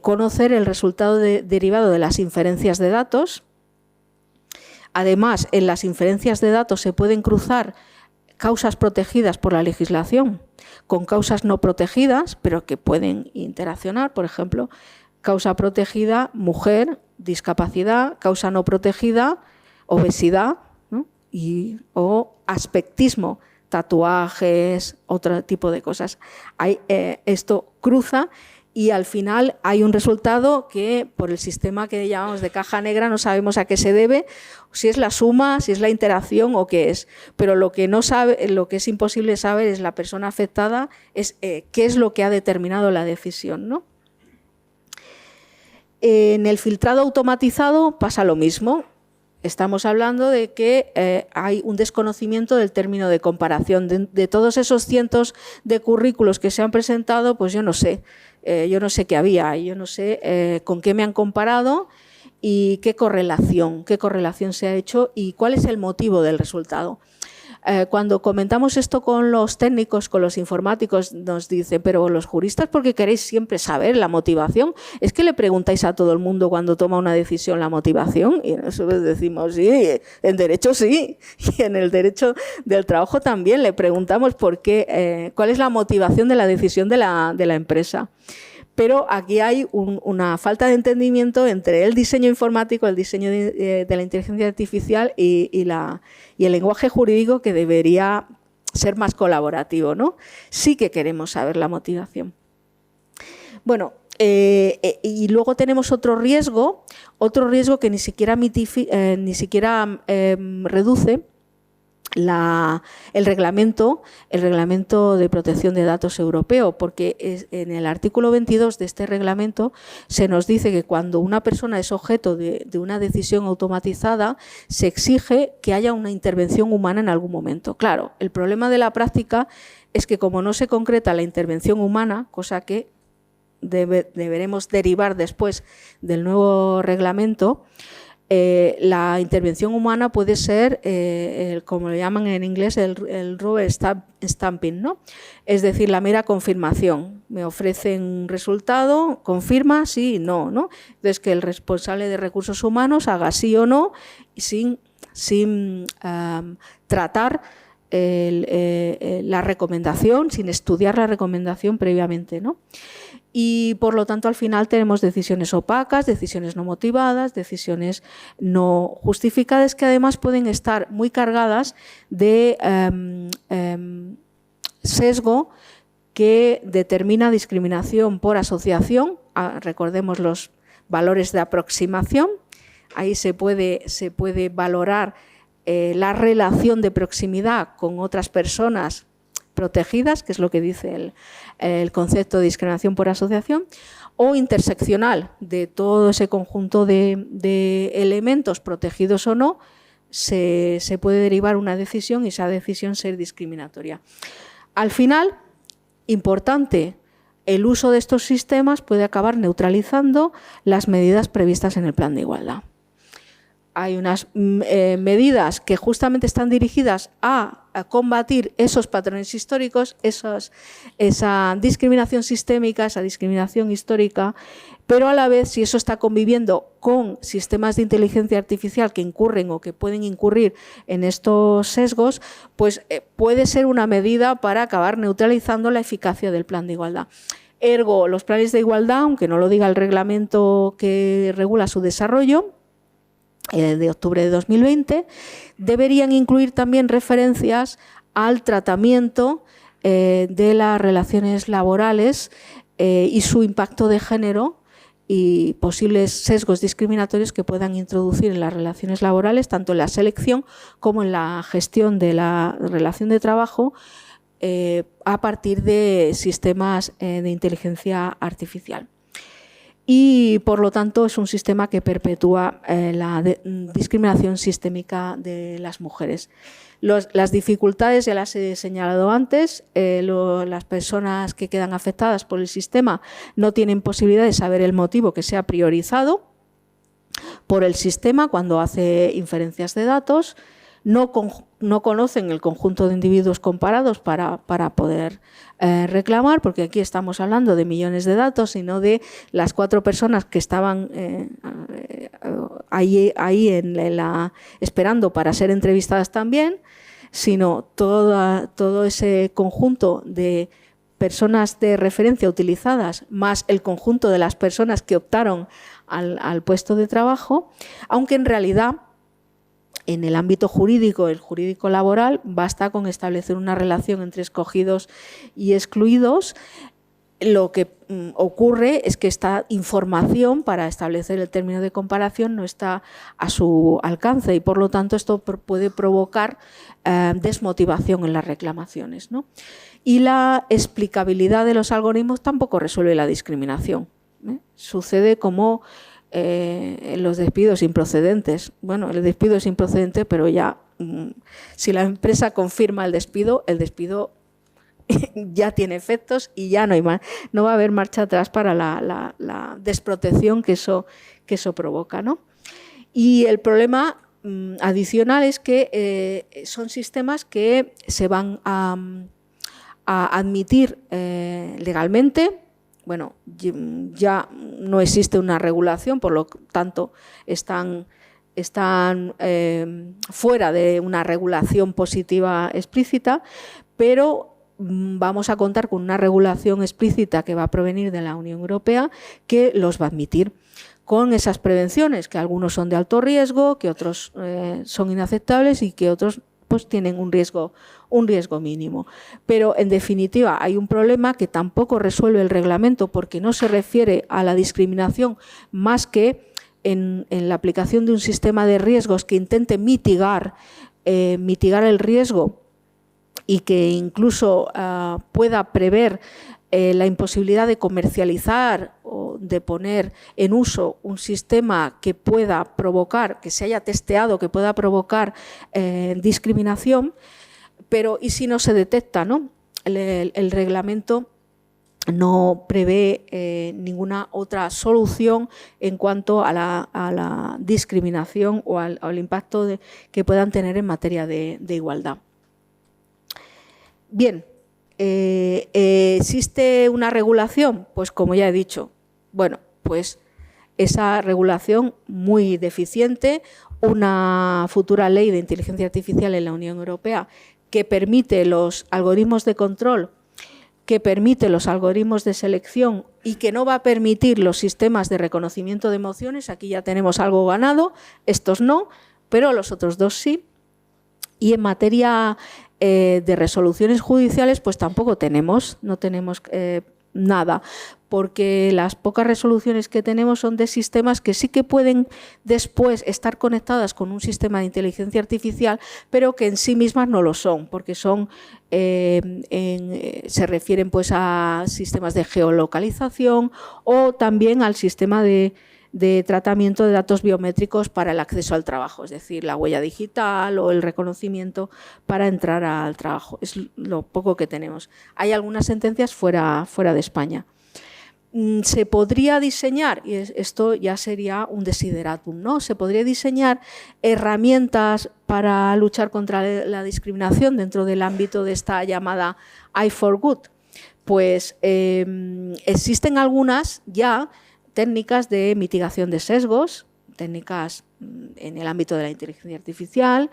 conocer el resultado derivado de las inferencias de datos. Además, en las inferencias de datos se pueden cruzar causas protegidas por la legislación con causas no protegidas, pero que pueden interaccionar. Por ejemplo, causa protegida, mujer, discapacidad; causa no protegida, obesidad, ¿no? O aspectismo, tatuajes, otro tipo de cosas. Esto cruza y al final hay un resultado que por el sistema que llamamos de caja negra no sabemos a qué se debe, si es la suma, si es la interacción o qué es. Pero lo que es imposible saber es la persona afectada, es qué es lo que ha determinado la decisión, ¿no? En el filtrado automatizado pasa lo mismo. Estamos hablando de que hay un desconocimiento del término de comparación. De todos esos cientos de currículos que se han presentado, pues yo no sé qué había, yo no sé con qué me han comparado y qué correlación se ha hecho y cuál es el motivo del resultado. Cuando comentamos esto con los técnicos, con los informáticos, nos dicen, pero los juristas, ¿por qué queréis siempre saber la motivación? ¿Es que le preguntáis a todo el mundo cuando toma una decisión la motivación? Y nosotros decimos, sí, en derecho sí, y en el derecho del trabajo también le preguntamos por qué, cuál es la motivación de la decisión de la empresa. pero aquí hay una falta de entendimiento entre el diseño informático, el diseño de la inteligencia artificial y el lenguaje jurídico, que debería ser más colaborativo, ¿no? Sí que queremos saber la motivación. Bueno, y luego tenemos otro riesgo que ni siquiera reduce el reglamento de protección de datos europeo, porque en el artículo 22 de este reglamento se nos dice que cuando una persona es objeto de una decisión automatizada, se exige que haya una intervención humana en algún momento. Claro, el problema de la práctica es que como no se concreta la intervención humana, cosa que deberemos derivar después del nuevo reglamento, la intervención humana puede ser, como lo llaman en inglés, el rubber stamping, ¿no? Es decir, la mera confirmación. Me ofrecen un resultado, confirma, sí, no, ¿no? Entonces, que el responsable de recursos humanos haga sí o no sin tratar la recomendación, sin estudiar la recomendación previamente, ¿no? Y por lo tanto al final tenemos decisiones opacas, decisiones no motivadas, decisiones no justificadas, que además pueden estar muy cargadas de sesgo que determina discriminación por asociación. Recordemos los valores de aproximación. Ahí se puede valorar la relación de proximidad con otras personas protegidas, que es lo que dice el concepto de discriminación por asociación, o interseccional, de todo ese conjunto de elementos protegidos o no, se puede derivar una decisión y esa decisión ser discriminatoria. Al final, importante, el uso de estos sistemas puede acabar neutralizando las medidas previstas en el Plan de Igualdad. Hay unas medidas que justamente están dirigidas a combatir esos patrones históricos, esa discriminación sistémica, esa discriminación histórica, pero a la vez, si eso está conviviendo con sistemas de inteligencia artificial que incurren o que pueden incurrir en estos sesgos, pues puede ser una medida para acabar neutralizando la eficacia del Plan de Igualdad. Ergo, los planes de igualdad, aunque no lo diga el reglamento que regula su desarrollo, de octubre de 2020, deberían incluir también referencias al tratamiento de las relaciones laborales y su impacto de género y posibles sesgos discriminatorios que puedan introducir en las relaciones laborales, tanto en la selección como en la gestión de la relación de trabajo a partir de sistemas de inteligencia artificial. Y, por lo tanto, es un sistema que perpetúa la discriminación sistémica de las mujeres. Las dificultades ya las he señalado antes. Las personas que quedan afectadas por el sistema no tienen posibilidad de saber el motivo que se ha priorizado por el sistema cuando hace inferencias de datos. No conocen el conjunto de individuos comparados para poder reclamar, porque aquí estamos hablando de millones de datos y no de las 4 personas que estaban ahí esperando para ser entrevistadas también, sino todo ese conjunto de personas de referencia utilizadas, más el conjunto de las personas que optaron al puesto de trabajo, aunque en realidad en el ámbito jurídico, el jurídico laboral, basta con establecer una relación entre escogidos y excluidos. Lo que ocurre es que esta información para establecer el término de comparación no está a su alcance y, por lo tanto, esto puede provocar desmotivación en las reclamaciones, ¿no? Y la explicabilidad de los algoritmos tampoco resuelve la discriminación, ¿eh? Sucede como los despidos improcedentes. Bueno, el despido es improcedente, pero ya si la empresa confirma el despido ya tiene efectos y ya no va a haber marcha atrás para la desprotección que eso provoca, ¿no? Y el problema adicional es que son sistemas que se van a admitir legalmente. Bueno, ya no existe una regulación, por lo tanto están fuera de una regulación positiva explícita, pero vamos a contar con una regulación explícita que va a provenir de la Unión Europea que los va a admitir con esas prevenciones, que algunos son de alto riesgo, que otros son inaceptables y que otros pues tienen un riesgo mínimo. Pero en definitiva hay un problema que tampoco resuelve el reglamento porque no se refiere a la discriminación más que en la aplicación de un sistema de riesgos que intente mitigar el riesgo y que incluso pueda prever la imposibilidad de comercializar o de poner en uso un sistema que pueda provocar, que se haya testeado, que pueda provocar discriminación, pero ¿y si no se detecta, ¿no? El reglamento no prevé ninguna otra solución en cuanto a la discriminación o al impacto que puedan tener en materia de igualdad. Bien. ¿Existe una regulación? Pues como ya he dicho, bueno, pues esa regulación muy deficiente, una futura ley de inteligencia artificial en la Unión Europea que permite los algoritmos de control, que permite los algoritmos de selección y que no va a permitir los sistemas de reconocimiento de emociones. Aquí ya tenemos algo ganado, estos no, pero los otros dos sí. Y en materia de resoluciones judiciales, pues tampoco no tenemos nada, porque las pocas resoluciones que tenemos son de sistemas que sí que pueden después estar conectadas con un sistema de inteligencia artificial, pero que en sí mismas no lo son, porque son se refieren pues a sistemas de geolocalización o también al sistema de tratamiento de datos biométricos para el acceso al trabajo, es decir, la huella digital o el reconocimiento para entrar al trabajo. Es lo poco que tenemos. Hay algunas sentencias fuera de España. Se podría diseñar, y esto ya sería un desideratum, ¿no? Se podría diseñar herramientas para luchar contra la discriminación dentro del ámbito de esta llamada I for Good. Pues existen algunas ya técnicas de mitigación de sesgos, técnicas en el ámbito de la inteligencia artificial,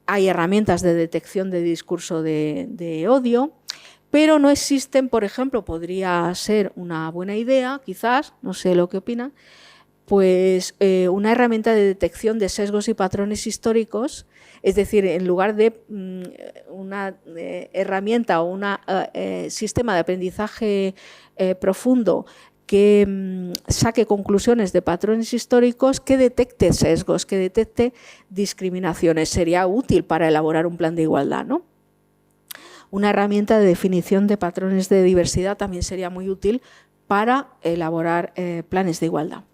hay herramientas de detección de discurso de odio, pero no existen, por ejemplo, podría ser una buena idea, quizás, no sé lo que opinan, pues una herramienta de detección de sesgos y patrones históricos, es decir, en lugar de una herramienta o un sistema de aprendizaje profundo que saque conclusiones de patrones históricos, que detecte sesgos, que detecte discriminaciones. Sería útil para elaborar un plan de igualdad, ¿no? Una herramienta de definición de patrones de diversidad también sería muy útil para elaborar planes de igualdad.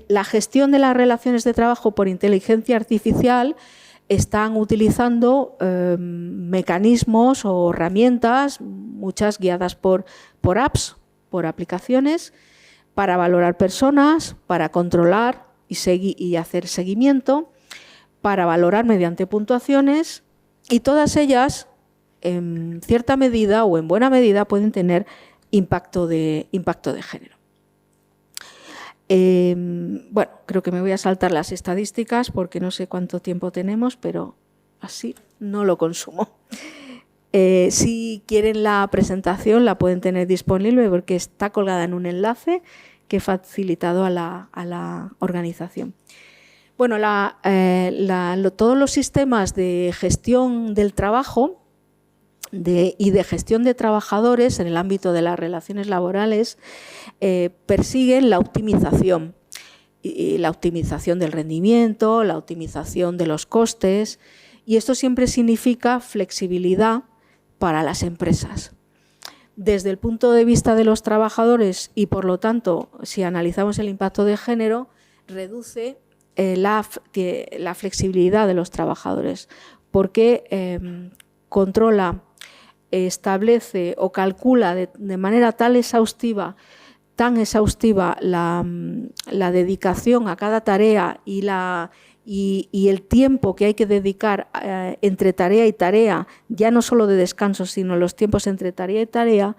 La gestión de las relaciones de trabajo por inteligencia artificial están utilizando mecanismos o herramientas, muchas guiadas por apps, por aplicaciones, para valorar personas, para controlar y hacer seguimiento, para valorar mediante puntuaciones, y todas ellas, en cierta medida o en buena medida, pueden tener impacto de género. Bueno, creo que me voy a saltar las estadísticas porque no sé cuánto tiempo tenemos, pero así no lo consumo. Si quieren la presentación la pueden tener disponible porque está colgada en un enlace que he facilitado a la organización. Bueno, todos los sistemas de gestión del trabajo y de gestión de trabajadores en el ámbito de las relaciones laborales persiguen la optimización. Y la optimización del rendimiento, la optimización de los costes, y esto siempre significa flexibilidad para las empresas. Desde el punto de vista de los trabajadores y, por lo tanto, si analizamos el impacto de género, reduce la flexibilidad de los trabajadores porque controla, establece o calcula de manera tan exhaustiva la dedicación a cada tarea y el tiempo que hay que dedicar entre tarea y tarea, ya no solo de descanso, sino los tiempos entre tarea y tarea,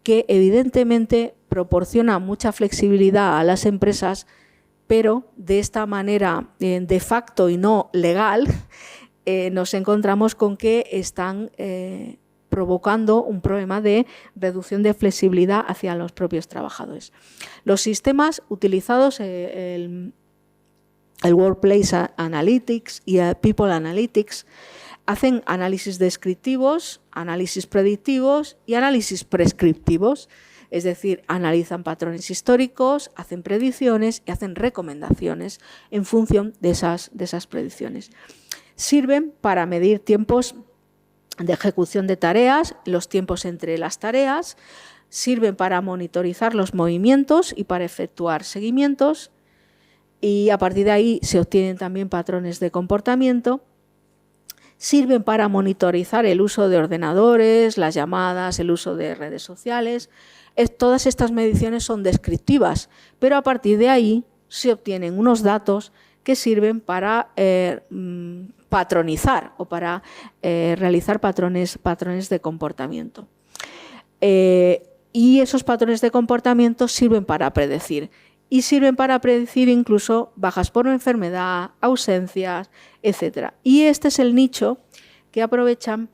que evidentemente proporciona mucha flexibilidad a las empresas, pero de esta manera de facto y no legal nos encontramos con que están provocando un problema de reducción de flexibilidad hacia los propios trabajadores. Los sistemas utilizados, el Workplace Analytics y el People Analytics, hacen análisis descriptivos, análisis predictivos y análisis prescriptivos. Es decir, analizan patrones históricos, hacen predicciones y hacen recomendaciones en función de esas predicciones. Sirven para medir tiempos de ejecución de tareas, los tiempos entre las tareas, sirven para monitorizar los movimientos y para efectuar seguimientos, y a partir de ahí se obtienen también patrones de comportamiento. Sirven para monitorizar el uso de ordenadores, las llamadas, el uso de redes sociales. Todas estas mediciones son descriptivas, pero a partir de ahí se obtienen unos datos que sirven para patronizar o para realizar patrones de comportamiento. Y esos patrones de comportamiento sirven para predecir. Y sirven para predecir incluso bajas por enfermedad, ausencias, etc. Y este es el nicho que aprovechan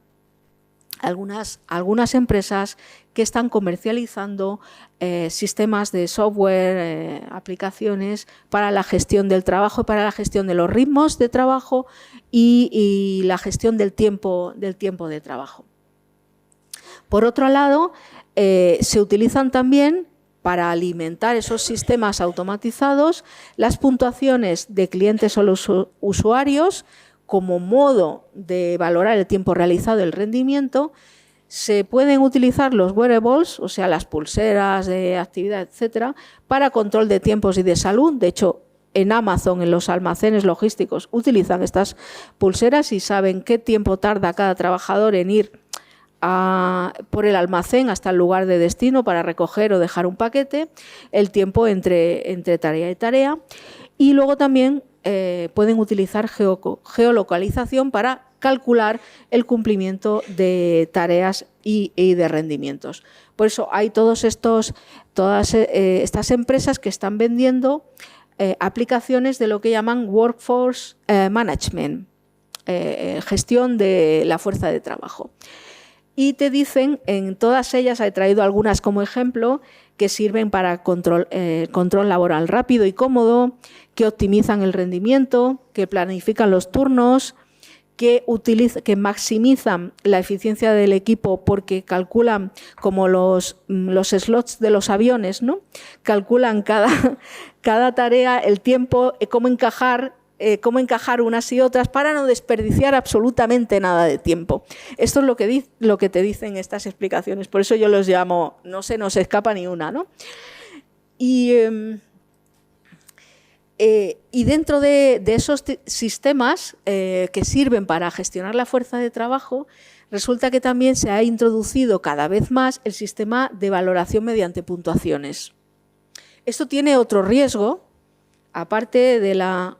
algunas empresas que están comercializando sistemas de software, aplicaciones para la gestión del trabajo, para la gestión de los ritmos de trabajo y la gestión del tiempo de trabajo. Por otro lado, se utilizan también para alimentar esos sistemas automatizados las puntuaciones de clientes o los usuarios como modo de valorar el tiempo realizado, el rendimiento. Se pueden utilizar los wearables, o sea, las pulseras de actividad, etcétera, para control de tiempos y de salud. De hecho, en Amazon, en los almacenes logísticos, utilizan estas pulseras y saben qué tiempo tarda cada trabajador en ir por el almacén hasta el lugar de destino para recoger o dejar un paquete, el tiempo entre tarea y tarea. Y luego también pueden utilizar geolocalización para calcular el cumplimiento de tareas y de rendimientos. Por eso hay todas estas empresas que están vendiendo aplicaciones de lo que llaman Workforce Management, gestión de la fuerza de trabajo. Y te dicen, en todas ellas, he traído algunas como ejemplo, que sirven para control laboral rápido y cómodo, que optimizan el rendimiento, que planifican los turnos, que maximizan la eficiencia del equipo porque calculan como los slots de los aviones, ¿no? Calculan cada tarea, el tiempo, cómo encajar unas y otras para no desperdiciar absolutamente nada de tiempo. Esto es lo que te dicen estas explicaciones, por eso yo los llamo, no se nos escapa ni una, ¿no? Y dentro de esos sistemas que sirven para gestionar la fuerza de trabajo, resulta que también se ha introducido cada vez más el sistema de valoración mediante puntuaciones. Esto tiene otro riesgo, aparte de la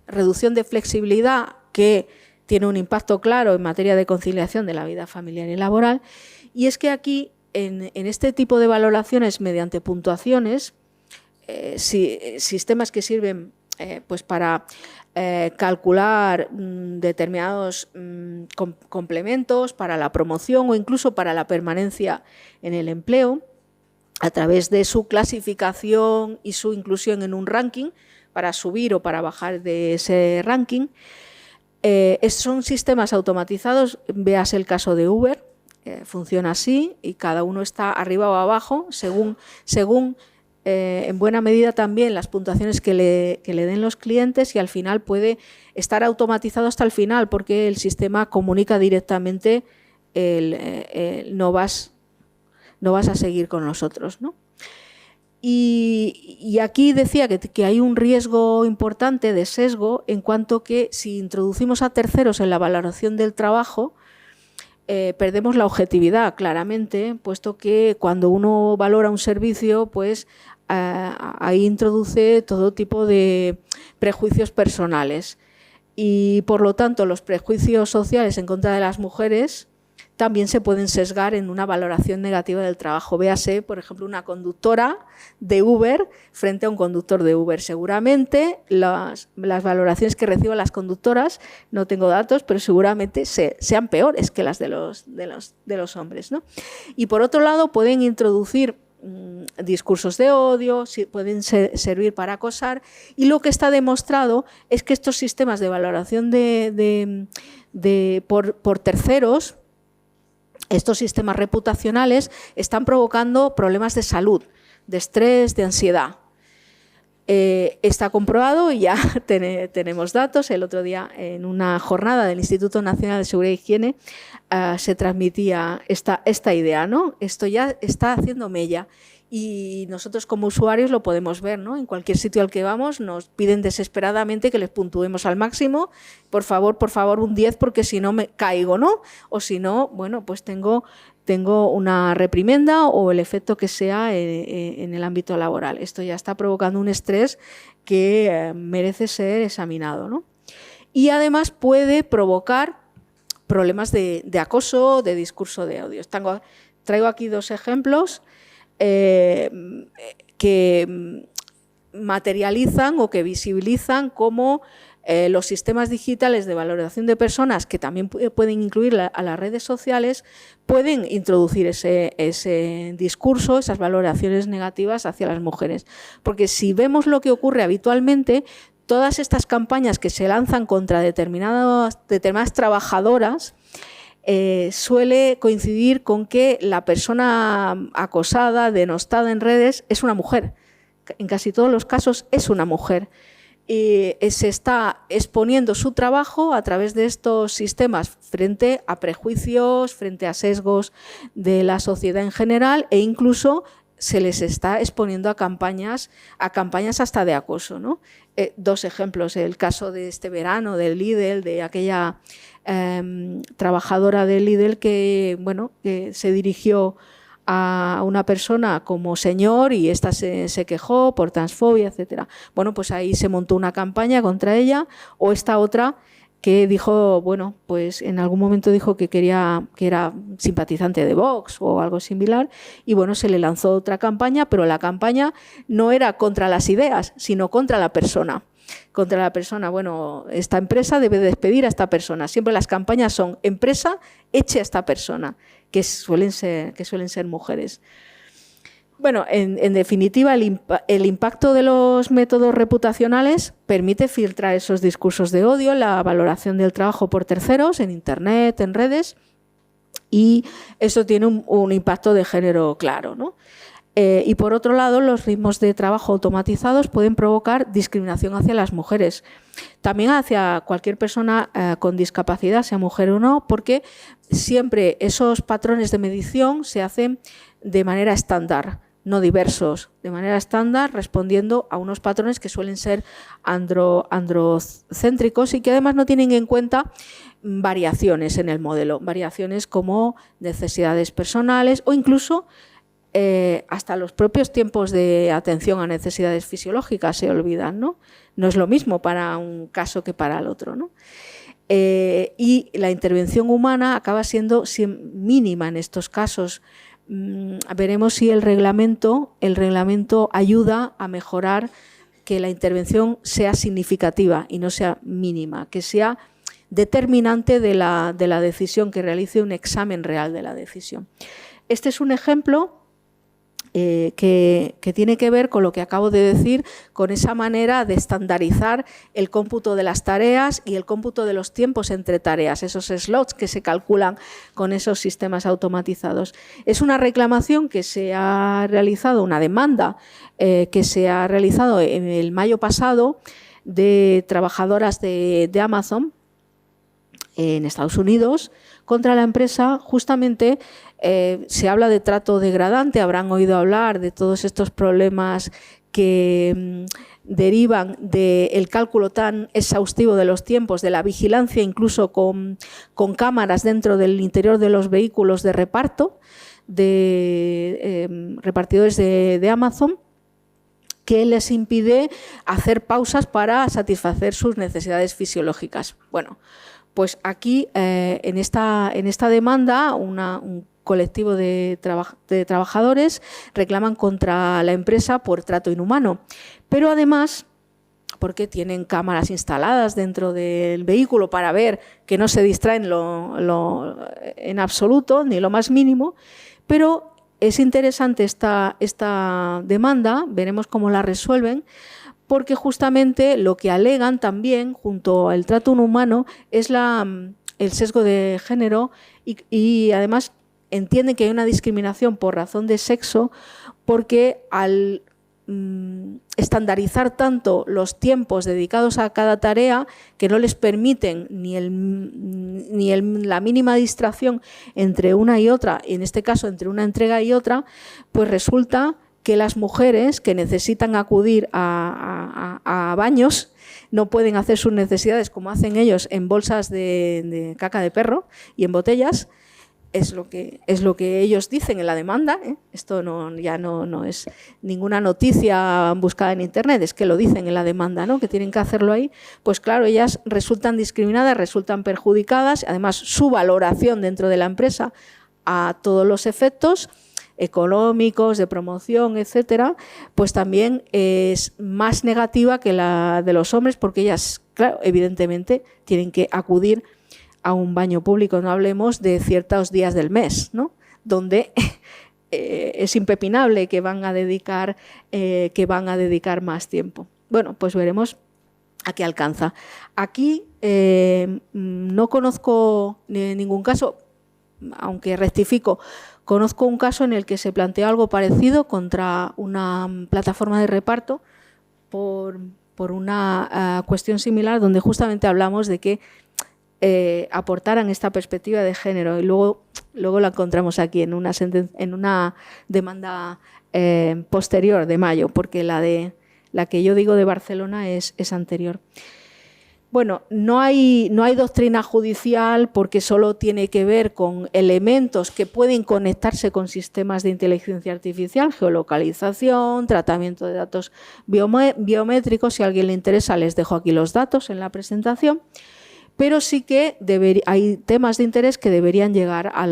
reducción de flexibilidad, que tiene un impacto claro en materia de conciliación de la vida familiar y laboral, y es que aquí, en este tipo de valoraciones mediante puntuaciones, sistemas que sirven pues para calcular determinados complementos para la promoción o incluso para la permanencia en el empleo, a través de su clasificación y su inclusión en un ranking, para subir o para bajar de ese ranking. Son sistemas automatizados, veas el caso de Uber, funciona así y cada uno está arriba o abajo según en buena medida también las puntuaciones que le den los clientes, y al final puede estar automatizado hasta el final porque el sistema comunica directamente no vas a seguir con nosotros, ¿no? Y aquí decía que hay un riesgo importante de sesgo en cuanto que si introducimos a terceros en la valoración del trabajo, perdemos la objetividad claramente, puesto que cuando uno valora un servicio, pues ahí introduce todo tipo de prejuicios personales y por lo tanto los prejuicios sociales en contra de las mujeres también se pueden sesgar en una valoración negativa del trabajo. Véase, por ejemplo, una conductora de Uber frente a un conductor de Uber. Seguramente las valoraciones que reciban las conductoras, no tengo datos, pero seguramente sean peores que las de los hombres, ¿no? Y por otro lado, pueden introducir discursos de odio, pueden servir para acosar, y lo que está demostrado es que estos sistemas de valoración por terceros, estos sistemas reputacionales, están provocando problemas de salud, de estrés, de ansiedad. Está comprobado y ya tenemos datos. El otro día, en una jornada del Instituto Nacional de Seguridad e Higiene, se transmitía esta idea, ¿no? Esto ya está haciendo mella y nosotros como usuarios lo podemos ver, ¿no? En cualquier sitio al que vamos nos piden desesperadamente que les puntuemos al máximo. Por favor, un 10 porque si no me caigo, ¿no? O si no, bueno, pues tengo una reprimenda o el efecto que sea en el ámbito laboral. Esto ya está provocando un estrés que merece ser examinado, ¿no? Y además puede provocar problemas de acoso, de discurso de odio. Traigo aquí dos ejemplos que materializan o que visibilizan cómo los sistemas digitales de valoración de personas, que también pueden incluir a las redes sociales, pueden introducir ese discurso, esas valoraciones negativas hacia las mujeres. Porque si vemos lo que ocurre habitualmente, todas estas campañas que se lanzan contra determinadas trabajadoras suele coincidir con que la persona acosada, denostada en redes, es una mujer. En casi todos los casos es una mujer. Se está exponiendo su trabajo a través de estos sistemas frente a prejuicios, frente a sesgos de la sociedad en general, e incluso se les está exponiendo a campañas hasta de acoso, ¿no? Dos ejemplos: el caso de este verano del Lidl, de aquella trabajadora del Lidl que se dirigió a una persona como señor y ésta se quejó por transfobia, etcétera. Bueno, pues ahí se montó una campaña contra ella. O esta otra que dijo, bueno, pues en algún momento dijo que era simpatizante de Vox o algo similar, y bueno, se le lanzó otra campaña, pero la campaña no era contra las ideas, sino contra la persona. Contra la persona, bueno, esta empresa debe despedir a esta persona. Siempre las campañas son: empresa, eche a esta persona, que suelen ser mujeres. Bueno, en definitiva, el impacto de los métodos reputacionales permite filtrar esos discursos de odio, la valoración del trabajo por terceros, en Internet, en redes, y eso tiene un impacto de género claro, ¿no? Y por otro lado, los ritmos de trabajo automatizados pueden provocar discriminación hacia las mujeres, también hacia cualquier persona con discapacidad, sea mujer o no, porque siempre esos patrones de medición se hacen de manera estándar, no diversos, de manera estándar, respondiendo a unos patrones que suelen ser androcéntricos y que además no tienen en cuenta variaciones en el modelo, variaciones como necesidades personales o incluso hasta los propios tiempos de atención a necesidades fisiológicas se olvidan, ¿no? No es lo mismo para un caso que para el otro, ¿no? Y la intervención humana acaba siendo mínima en estos casos. Veremos si el reglamento ayuda a mejorar que la intervención sea significativa y no sea mínima, que sea determinante de la decisión, que realice un examen real de la decisión. Este es un ejemplo que tiene que ver con lo que acabo de decir, con esa manera de estandarizar el cómputo de las tareas y el cómputo de los tiempos entre tareas, esos slots que se calculan con esos sistemas automatizados. Es una reclamación que se ha realizado, una demanda que se ha realizado en el mayo pasado de trabajadoras de Amazon en Estados Unidos contra la empresa. Justamente se habla de trato degradante, habrán oído hablar de todos estos problemas que derivan del cálculo tan exhaustivo de los tiempos, de la vigilancia incluso con cámaras dentro del interior de los vehículos de reparto, de repartidores de Amazon, que les impide hacer pausas para satisfacer sus necesidades fisiológicas. Bueno, Pues aquí, en esta demanda, un colectivo de trabajadores reclaman contra la empresa por trato inhumano. Pero además, porque tienen cámaras instaladas dentro del vehículo para ver que no se distraen en absoluto, ni lo más mínimo, pero es interesante esta demanda, veremos cómo la resuelven, porque justamente lo que alegan también, junto al trato inhumano, es el sesgo de género y además entienden que hay una discriminación por razón de sexo, porque al estandarizar tanto los tiempos dedicados a cada tarea que no les permiten la mínima distracción entre una y otra, y en este caso entre una entrega y otra, pues resulta que las mujeres que necesitan acudir a baños no pueden hacer sus necesidades como hacen ellos en bolsas de caca de perro y en botellas. Es lo que ellos dicen en la demanda, ¿eh? Esto ya no es ninguna noticia buscada en Internet, es que lo dicen en la demanda, ¿no? Que tienen que hacerlo ahí. Pues claro, ellas resultan discriminadas, resultan perjudicadas, además su valoración dentro de la empresa a todos los efectos económicos, de promoción, etcétera, pues también es más negativa que la de los hombres, porque ellas, claro, evidentemente tienen que acudir a un baño público. No hablemos de ciertos días del mes, ¿no? Donde es impepinable que van a dedicar más tiempo. Bueno, pues veremos a qué alcanza. Aquí no conozco ningún caso, aunque rectifico, conozco un caso en el que se planteó algo parecido contra una plataforma de reparto por una cuestión similar, donde justamente hablamos de que aportaran esta perspectiva de género, y luego la encontramos aquí en una demanda posterior de mayo, porque la que yo digo de Barcelona es anterior. Bueno, no hay doctrina judicial porque solo tiene que ver con elementos que pueden conectarse con sistemas de inteligencia artificial, geolocalización, tratamiento de datos biométricos. Si a alguien le interesa, les dejo aquí los datos en la presentación. Pero sí que hay temas de interés que deberían llegar a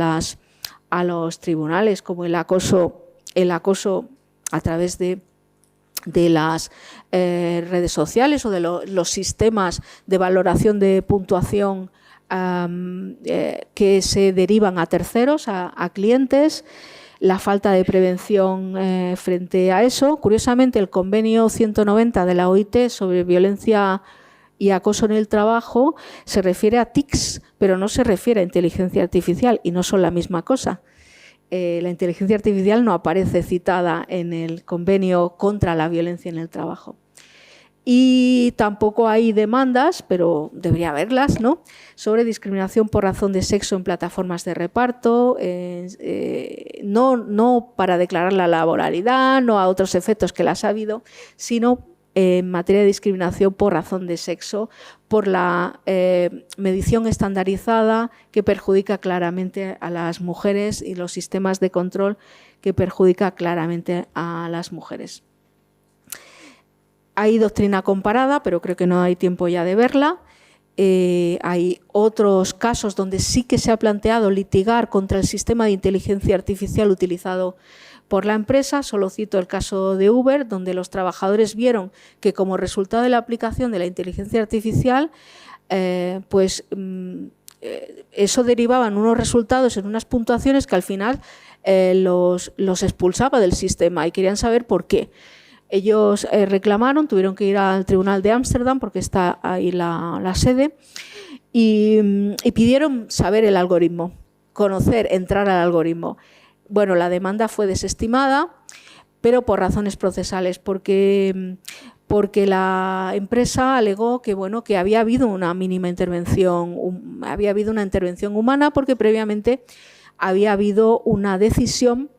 los tribunales, como el acoso a través de las redes sociales o de los sistemas de valoración de puntuación que se derivan a terceros, a clientes, la falta de prevención frente a eso. Curiosamente, el convenio 190 de la OIT sobre violencia y acoso en el trabajo se refiere a TICs, pero no se refiere a inteligencia artificial, y no son la misma cosa. La inteligencia artificial no aparece citada en el convenio contra la violencia en el trabajo. Y tampoco hay demandas, pero debería haberlas, ¿no?, sobre discriminación por razón de sexo en plataformas de reparto, no para declarar la laboralidad, no a otros efectos que las ha habido, sino en materia de discriminación por razón de sexo, por la medición estandarizada que perjudica claramente a las mujeres y los sistemas de control que perjudica claramente a las mujeres. Hay doctrina comparada, pero creo que no hay tiempo ya de verla. Hay otros casos donde sí que se ha planteado litigar contra el sistema de inteligencia artificial utilizado por la empresa. Solo cito el caso de Uber, donde los trabajadores vieron que como resultado de la aplicación de la inteligencia artificial, eso derivaba en unos resultados, en unas puntuaciones que al final los expulsaba del sistema, y querían saber por qué. Ellos reclamaron, tuvieron que ir al Tribunal de Ámsterdam, porque está ahí la sede, y pidieron saber el algoritmo, entrar al algoritmo. Bueno, la demanda fue desestimada, pero por razones procesales, porque la empresa alegó que había habido una mínima intervención, había habido una intervención humana, porque previamente había habido una decisión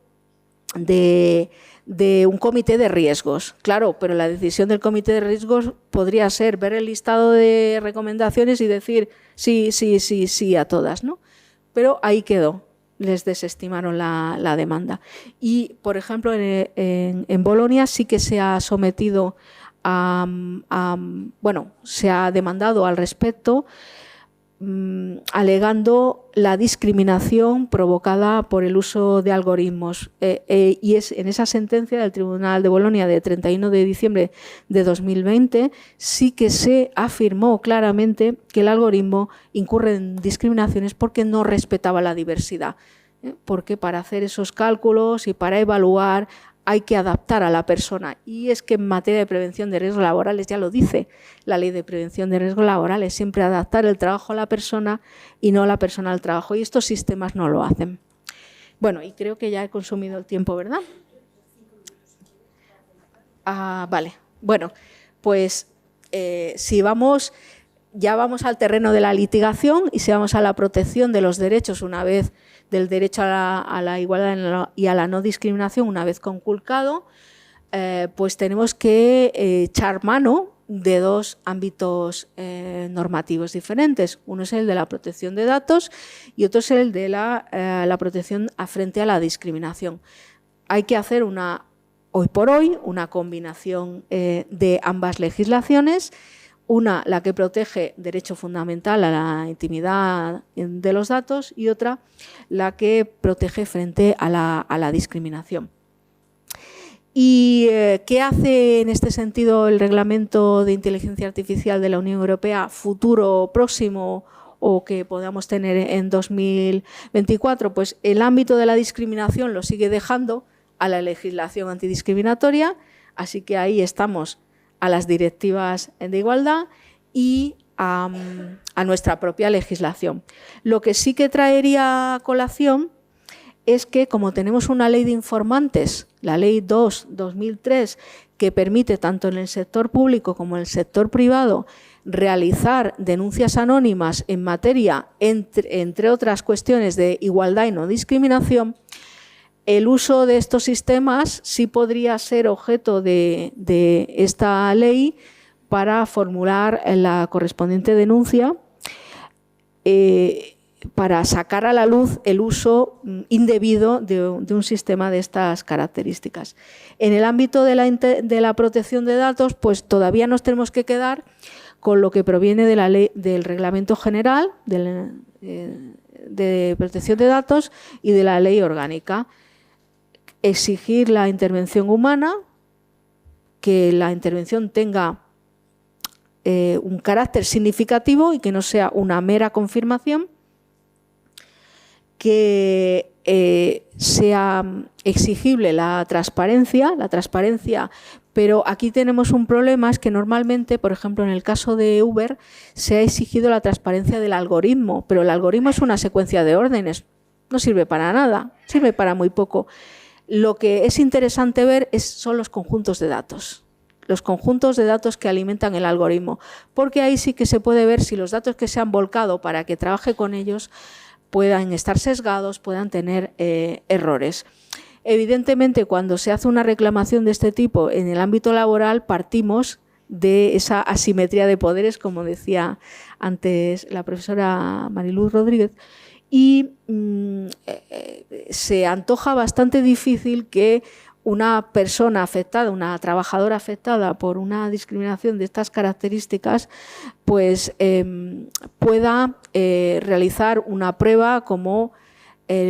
de un comité de riesgos. Claro, pero la decisión del comité de riesgos podría ser ver el listado de recomendaciones y decir sí a todas, ¿no? Pero ahí quedó. Les desestimaron la demanda. Y, por ejemplo, en Bolonia sí que se ha sometido se ha demandado al respecto, alegando la discriminación provocada por el uso de algoritmos. Y es en esa sentencia del Tribunal de Bolonia de 31 de diciembre de 2020 sí que se afirmó claramente que el algoritmo incurre en discriminaciones porque no respetaba la diversidad. Porque para hacer esos cálculos y para evaluar hay que adaptar a la persona. Y es que en materia de prevención de riesgos laborales ya lo dice la Ley de Prevención de Riesgos Laborales, siempre adaptar el trabajo a la persona y no la persona al trabajo. Y estos sistemas no lo hacen. Bueno, y creo que ya he consumido el tiempo, ¿verdad? Vale. Bueno, pues si vamos, ya vamos al terreno de la litigación y si vamos a la protección de los derechos una vez del derecho a la igualdad y a la no discriminación una vez conculcado, pues tenemos que echar mano de dos ámbitos normativos diferentes. Uno es el de la protección de datos y otro es el de la protección frente a la discriminación. Hay que hacer hoy por hoy una combinación de ambas legislaciones. Una, la que protege derecho fundamental a la intimidad de los datos y otra, la que protege frente a la discriminación. ¿Y qué hace en este sentido el Reglamento de Inteligencia Artificial de la Unión Europea futuro, próximo o que podamos tener en 2024? Pues el ámbito de la discriminación lo sigue dejando a la legislación antidiscriminatoria, así que ahí estamos a las directivas de igualdad y a nuestra propia legislación. Lo que sí que traería a colación es que, como tenemos una ley de informantes, la Ley 2/2003, que permite tanto en el sector público como en el sector privado realizar denuncias anónimas en materia, entre otras cuestiones, de igualdad y no discriminación, el uso de estos sistemas sí podría ser objeto de esta ley para formular la correspondiente denuncia para sacar a la luz el uso indebido de un sistema de estas características. En el ámbito de la protección de datos, pues todavía nos tenemos que quedar con lo que proviene de la ley, del Reglamento General de Protección de Datos y de la Ley Orgánica. Exigir la intervención humana, que la intervención tenga un carácter significativo y que no sea una mera confirmación, que sea exigible la transparencia, pero aquí tenemos un problema, es que normalmente, por ejemplo, en el caso de Uber, se ha exigido la transparencia del algoritmo, pero el algoritmo es una secuencia de órdenes, no sirve para nada, sirve para muy poco. Lo que es interesante ver son los conjuntos de datos. Los conjuntos de datos que alimentan el algoritmo, porque ahí sí que se puede ver si los datos que se han volcado para que trabaje con ellos puedan estar sesgados, puedan tener errores. Evidentemente, cuando se hace una reclamación de este tipo en el ámbito laboral, partimos de esa asimetría de poderes, como decía antes la profesora Mariluz Rodríguez, y se antoja bastante difícil que una persona afectada, una trabajadora afectada por una discriminación de estas características, pues pueda realizar una prueba como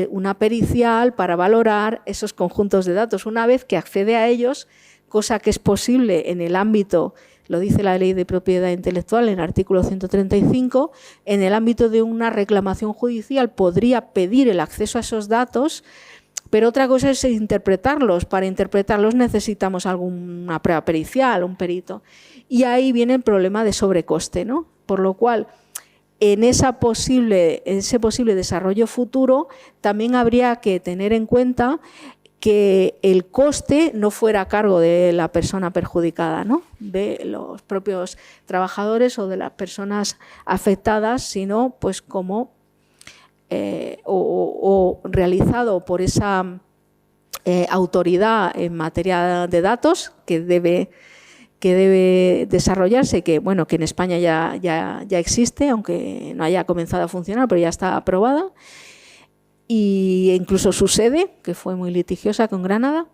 una pericial para valorar esos conjuntos de datos. Una vez que accede a ellos, cosa que es posible en el ámbito, lo dice la Ley de Propiedad Intelectual en el artículo 135, en el ámbito de una reclamación judicial podría pedir el acceso a esos datos, pero otra cosa es interpretarlos. Para interpretarlos necesitamos alguna prueba pericial, un perito. Y ahí viene el problema de sobrecoste, ¿no? Por lo cual, en ese posible desarrollo futuro, también habría que tener en cuenta que el coste no fuera a cargo de la persona perjudicada, ¿no?, de los propios trabajadores o de las personas afectadas, sino pues como o realizado por esa autoridad en materia de datos que debe desarrollarse, que bueno, que en España ya existe, aunque no haya comenzado a funcionar, pero ya está aprobada. Y incluso su sede, que fue muy litigiosa con Granada,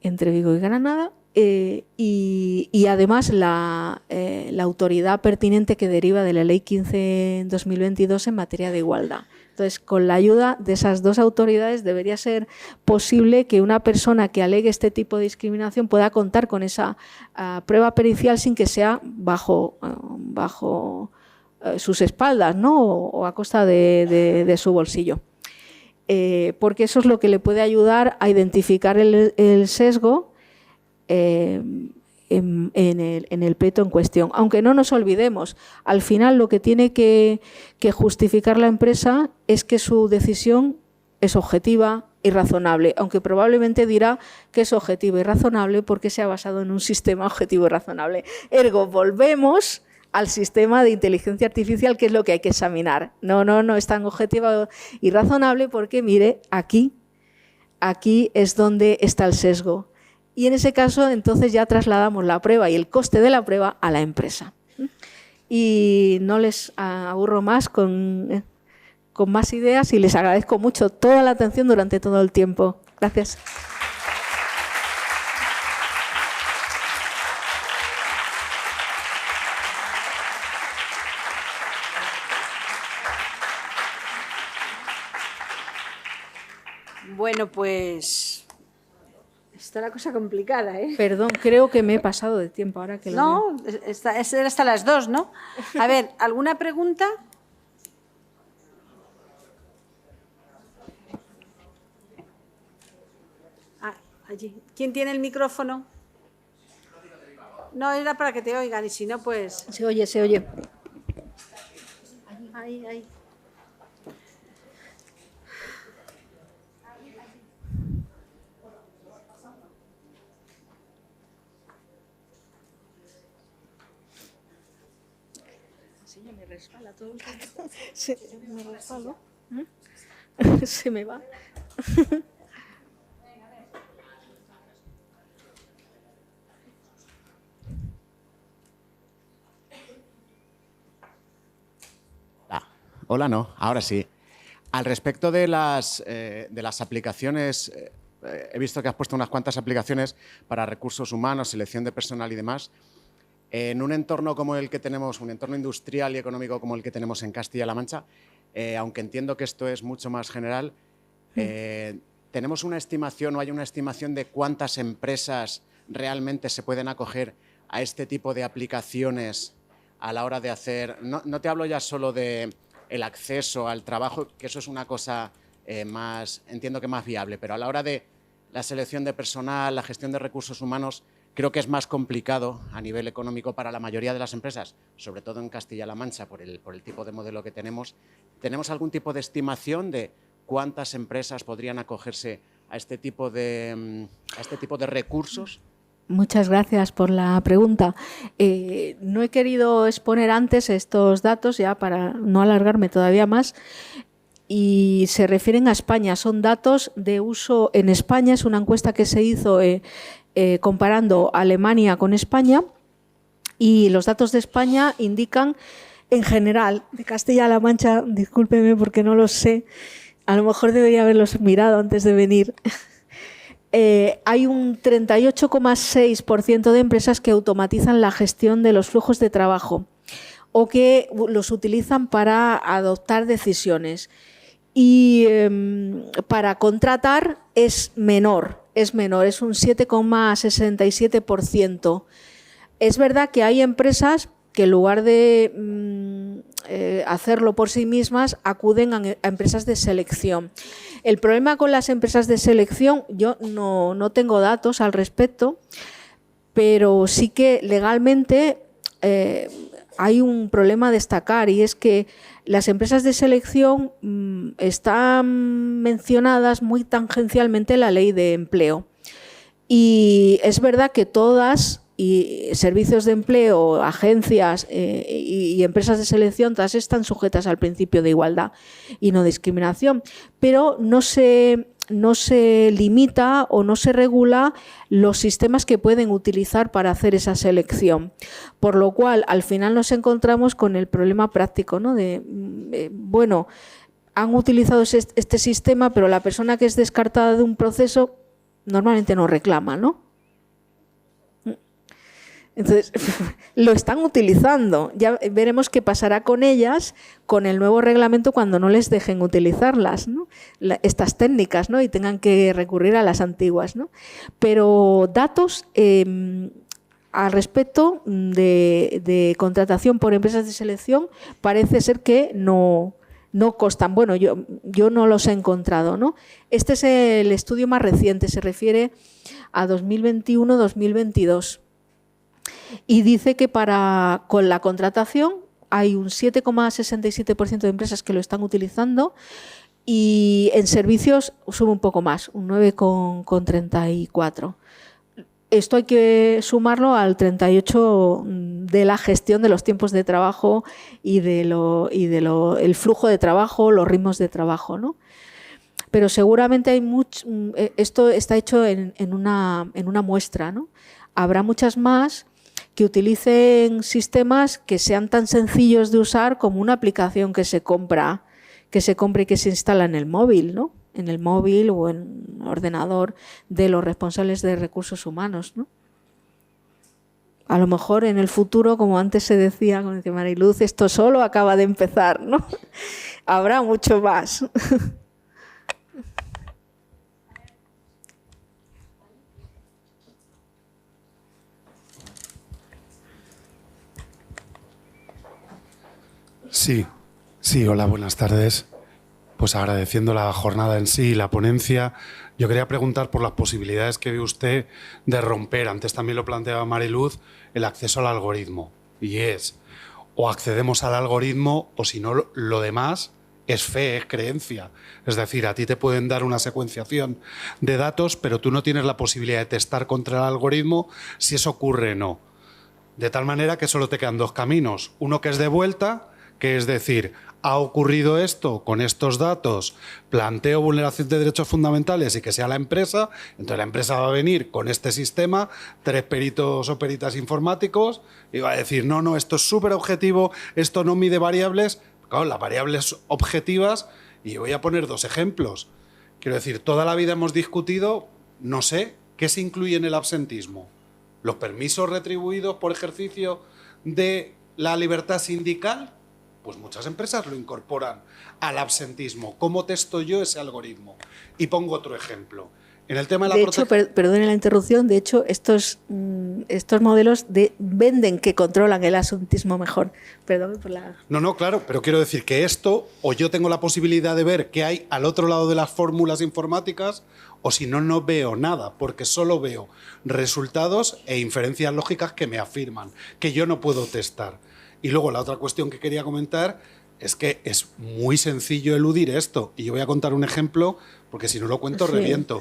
entre Vigo y Granada, y además la autoridad pertinente que deriva de la Ley 15/2022 en materia de igualdad. Entonces, con la ayuda de esas dos autoridades debería ser posible que una persona que alegue este tipo de discriminación pueda contar con esa prueba pericial sin que sea bajo sus espaldas, ¿no? o a costa de su bolsillo. Porque eso es lo que le puede ayudar a identificar el sesgo en el pleito en cuestión. Aunque no nos olvidemos, al final lo que tiene que justificar la empresa es que su decisión es objetiva y razonable, aunque probablemente dirá que es objetiva y razonable porque se ha basado en un sistema objetivo y razonable. Ergo, volvemos al sistema de inteligencia artificial, que es lo que hay que examinar. No es tan objetiva y razonable porque, mire, aquí es donde está el sesgo. Y en ese caso, entonces ya trasladamos la prueba y el coste de la prueba a la empresa. Y no les aburro más con más ideas y les agradezco mucho toda la atención durante todo el tiempo. Gracias. Bueno, pues está la cosa complicada, ¿eh? Perdón, creo que me he pasado de tiempo ahora que lo No, era hasta las 2, ¿no? A ver, ¿alguna pregunta? Allí. ¿Quién tiene el micrófono? No, era para que te oigan y si no, pues... Se oye, se oye. Ahí. Sí, me resbala todo el tiempo. Me resbalo. Se me va. Hola, no, ahora sí. Al respecto de las aplicaciones, he visto que has puesto unas cuantas aplicaciones para recursos humanos, selección de personal y demás. En un entorno como el que tenemos, un entorno industrial y económico como el que tenemos en Castilla-La Mancha, aunque entiendo que esto es mucho más general, ¿tenemos una estimación o hay una estimación de cuántas empresas realmente se pueden acoger a este tipo de aplicaciones a la hora de hacer? No te hablo ya solo de el acceso al trabajo, que eso es una cosa entiendo que más viable, pero a la hora de la selección de personal, la gestión de recursos humanos, creo que es más complicado a nivel económico para la mayoría de las empresas, sobre todo en Castilla-La Mancha, por el tipo de modelo que tenemos. ¿Tenemos algún tipo de estimación de cuántas empresas podrían acogerse a este tipo de recursos? Muchas gracias por la pregunta. No he querido exponer antes estos datos ya para no alargarme todavía más y se refieren a España. Son datos de uso en España, es una encuesta que se hizo comparando Alemania con España y los datos de España indican en general, de Castilla-La Mancha, discúlpeme porque no los sé, a lo mejor debería haberlos mirado antes de venir. Hay un 38,6% de empresas que automatizan la gestión de los flujos de trabajo o que los utilizan para adoptar decisiones. Y para contratar es menor, es un 7,67%. Es verdad que hay empresas que en lugar de hacerlo por sí mismas acuden a empresas de selección. El problema con las empresas de selección, yo no tengo datos al respecto, pero sí que legalmente hay un problema a destacar y es que las empresas de selección están mencionadas muy tangencialmente en la ley de empleo. Y es verdad que todas, y servicios de empleo, agencias y empresas de selección, todas están sujetas al principio de igualdad y no discriminación, pero no se limita o no se regula los sistemas que pueden utilizar para hacer esa selección. Por lo cual, al final nos encontramos con el problema práctico, ¿no? Bueno, han utilizado este sistema, pero la persona que es descartada de un proceso normalmente no reclama, ¿no? Entonces, lo están utilizando. Ya veremos qué pasará con ellas con el nuevo reglamento cuando no les dejen utilizarlas, ¿no? Estas técnicas, ¿no? Y tengan que recurrir a las antiguas, ¿no? Pero datos al respecto de contratación por empresas de selección parece ser que no constan. Bueno, yo no los he encontrado, ¿no? Este es el estudio más reciente, se refiere a 2021-2022 y dice que con la contratación hay un 7,67% de empresas que lo están utilizando y en servicios sube un poco más, un 9,34%. Esto hay que sumarlo al 38 de la gestión de los tiempos de trabajo y el flujo de trabajo, los ritmos de trabajo, ¿no? Pero seguramente hay esto está hecho en una muestra, ¿no? Habrá muchas más que utilicen sistemas que sean tan sencillos de usar como una aplicación que se compra y que se instala en el móvil, ¿no? En el móvil o en un ordenador de los responsables de recursos humanos, ¿no? A lo mejor en el futuro, como antes se decía, como dice Mariluz, esto solo acaba de empezar, ¿no? Habrá mucho más. Sí, hola, buenas tardes. Pues agradeciendo la jornada en sí y la ponencia, yo quería preguntar por las posibilidades que ve usted de romper, antes también lo planteaba Mariluz, el acceso al algoritmo. Y es, o accedemos al algoritmo o si no, lo demás es fe, es creencia. Es decir, a ti te pueden dar una secuenciación de datos, pero tú no tienes la posibilidad de testar contra el algoritmo si eso ocurre o no. De tal manera que solo te quedan dos caminos. Uno que es de vuelta, que es decir, ha ocurrido esto con estos datos, planteo vulneración de derechos fundamentales y que sea la empresa, entonces la empresa va a venir con este sistema, 3 peritos o peritas informáticos y va a decir, no, esto es súper objetivo, esto no mide variables. Claro, las variables objetivas, y voy a poner 2 ejemplos. Quiero decir, toda la vida hemos discutido, no sé, ¿qué se incluye en el absentismo? ¿Los permisos retribuidos por ejercicio de la libertad sindical? Pues muchas empresas lo incorporan al absentismo. ¿Cómo testo yo ese algoritmo? Y pongo otro ejemplo. En el tema de la hecho, perdone la interrupción, de hecho, estos modelos venden que controlan el absentismo mejor. Perdón por la... No, claro, pero quiero decir que esto, o yo tengo la posibilidad de ver qué hay al otro lado de las fórmulas informáticas, o si no, no veo nada, porque solo veo resultados e inferencias lógicas que me afirman, que yo no puedo testar. Y luego la otra cuestión que quería comentar es que es muy sencillo eludir esto. Y yo voy a contar un ejemplo, porque si no lo cuento, reviento.